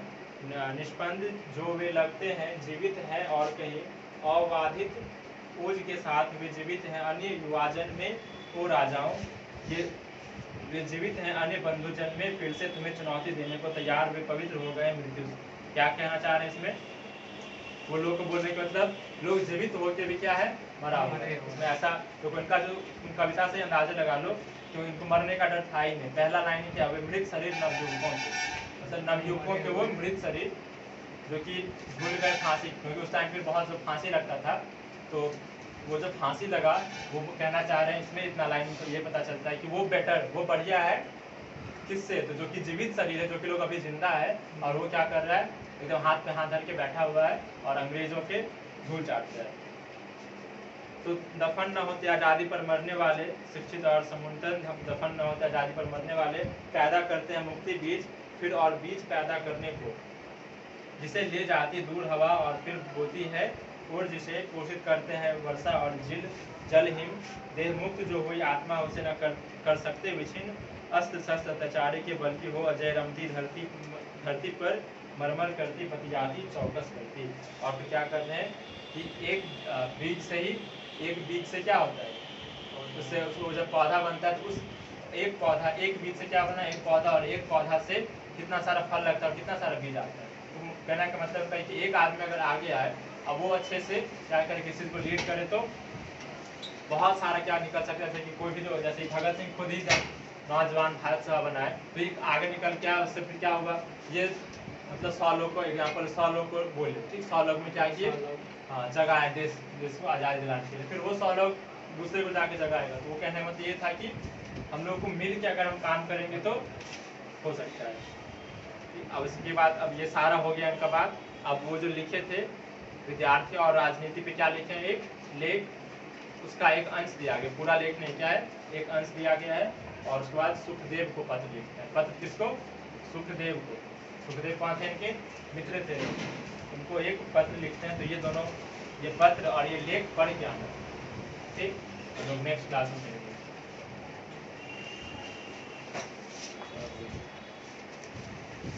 निष्पंद जो वे लगते हैं जीवित हैं और कहीं अबाधित ओज के साथ वे जीवित हैं अन्य युवाजन में ओ राजाओं, ये वे जीवित हैं अन्य बंधुजन में, फिर से तुम्हें चुनौती देने को तैयार वे पवित्र हो गए मृत्यु। क्या कहना चाह रहे हैं इसमें, वो लोग को बोलने का मतलब लोग जीवित होकर भी क्या है, मरा हुआ है। उसमें ऐसा तो इनका जो कविता से अंदाजा लगा लो तो इनको मरने का डर था ही नहीं। पहला लाइन ही क्या, वे मृत शरीर नवयुवकों के, मतलब नवयुवकों के वो मृत शरीर जो कि भूल गए फांसी, क्योंकि उस टाइम पे बहुत जो फांसी लगता था, तो वो जो फांसी लगा वो कहना चाह रहे हैं इसमें इतना लाइन तो ये पता चलता है कि वो बेटर, वो बढ़िया है किससे, तो जो कि जीवित शरीर है, जो कि लोग अभी जिंदा है, और वो क्या कर रहा है, एकदम हाथ पे हाथ धर के बैठा हुआ है और अंग्रेजों के धूल चाट रहा है। तो दफन न होते आज़ादी पर मरने वाले, शिक्षित और समुन्नत दफन न होते आज़ादी पर मरने वाले, पैदा करते हैं मुक्ति बीज, फिर और बीज पैदा करने को, जिसे ले जाती दूर हवा और फिर बोती है और जिसे पोषित करते हैं वर्षा और जल हिम, देह मुक्त जो हुई आत्मा उसे न कर सकते विछिन्न, अस्त्र शस्त्र अत्याचारी के बल की हो अजय रमती धरती पर मरमर करती बतियाती चौकस करती। और फिर क्या करते हैं कि एक बीज से क्या होता है, उससे उसको जब पौधा बनता है तो उस एक बीज से क्या बना, एक पौधा, और एक पौधा से कितना सारा फल लगता है और कितना सारा बीज आता है। तो कहने का मतलब है कि एक आदमी अगर आगे आए, अब वो अच्छे से क्या करे, किसी को लीड करे तो बहुत सारा क्या निकल सकता है। जैसे कि कोई भी जो, जैसे भगत सिंह खुद ही जब नौजवान भारत सभा बनाए तो एक आगे निकल के आया, उससे फिर क्या होगा, ये मतलब 100 लोग को एग्जाम्पल 100 लोग को बोले, ठीक, 100 लोग में क्या किए, हाँ जगाए देश को आज़ादी दिलाने के लिए, फिर वो 100 लोग दूसरे को जाके जगाएगा। तो वो कहने का मतलब ये था कि हम लोग को मिल के अगर हम काम करेंगे तो हो सकता है। अब इसके बाद अब ये सारा हो गया इनका बात। अब वो जो लिखे थे विद्यार्थी और राजनीति पे क्या लिखे हैं, एक लेख, उसका एक अंश दिया गया, पूरा लेख नहीं, क्या है, एक अंश दिया गया है। और उसके बाद सुखदेव को पत्र लिखते हैं। पत्र किसको, सुखदेव को। सुखदेव कौन थे, इनके मित्र थे, उनको एक पत्र लिखते हैं। तो ये दोनों, ये पत्र और ये लेख पढ़ के आना, ठीक, लोग नेक्स्ट क्लास में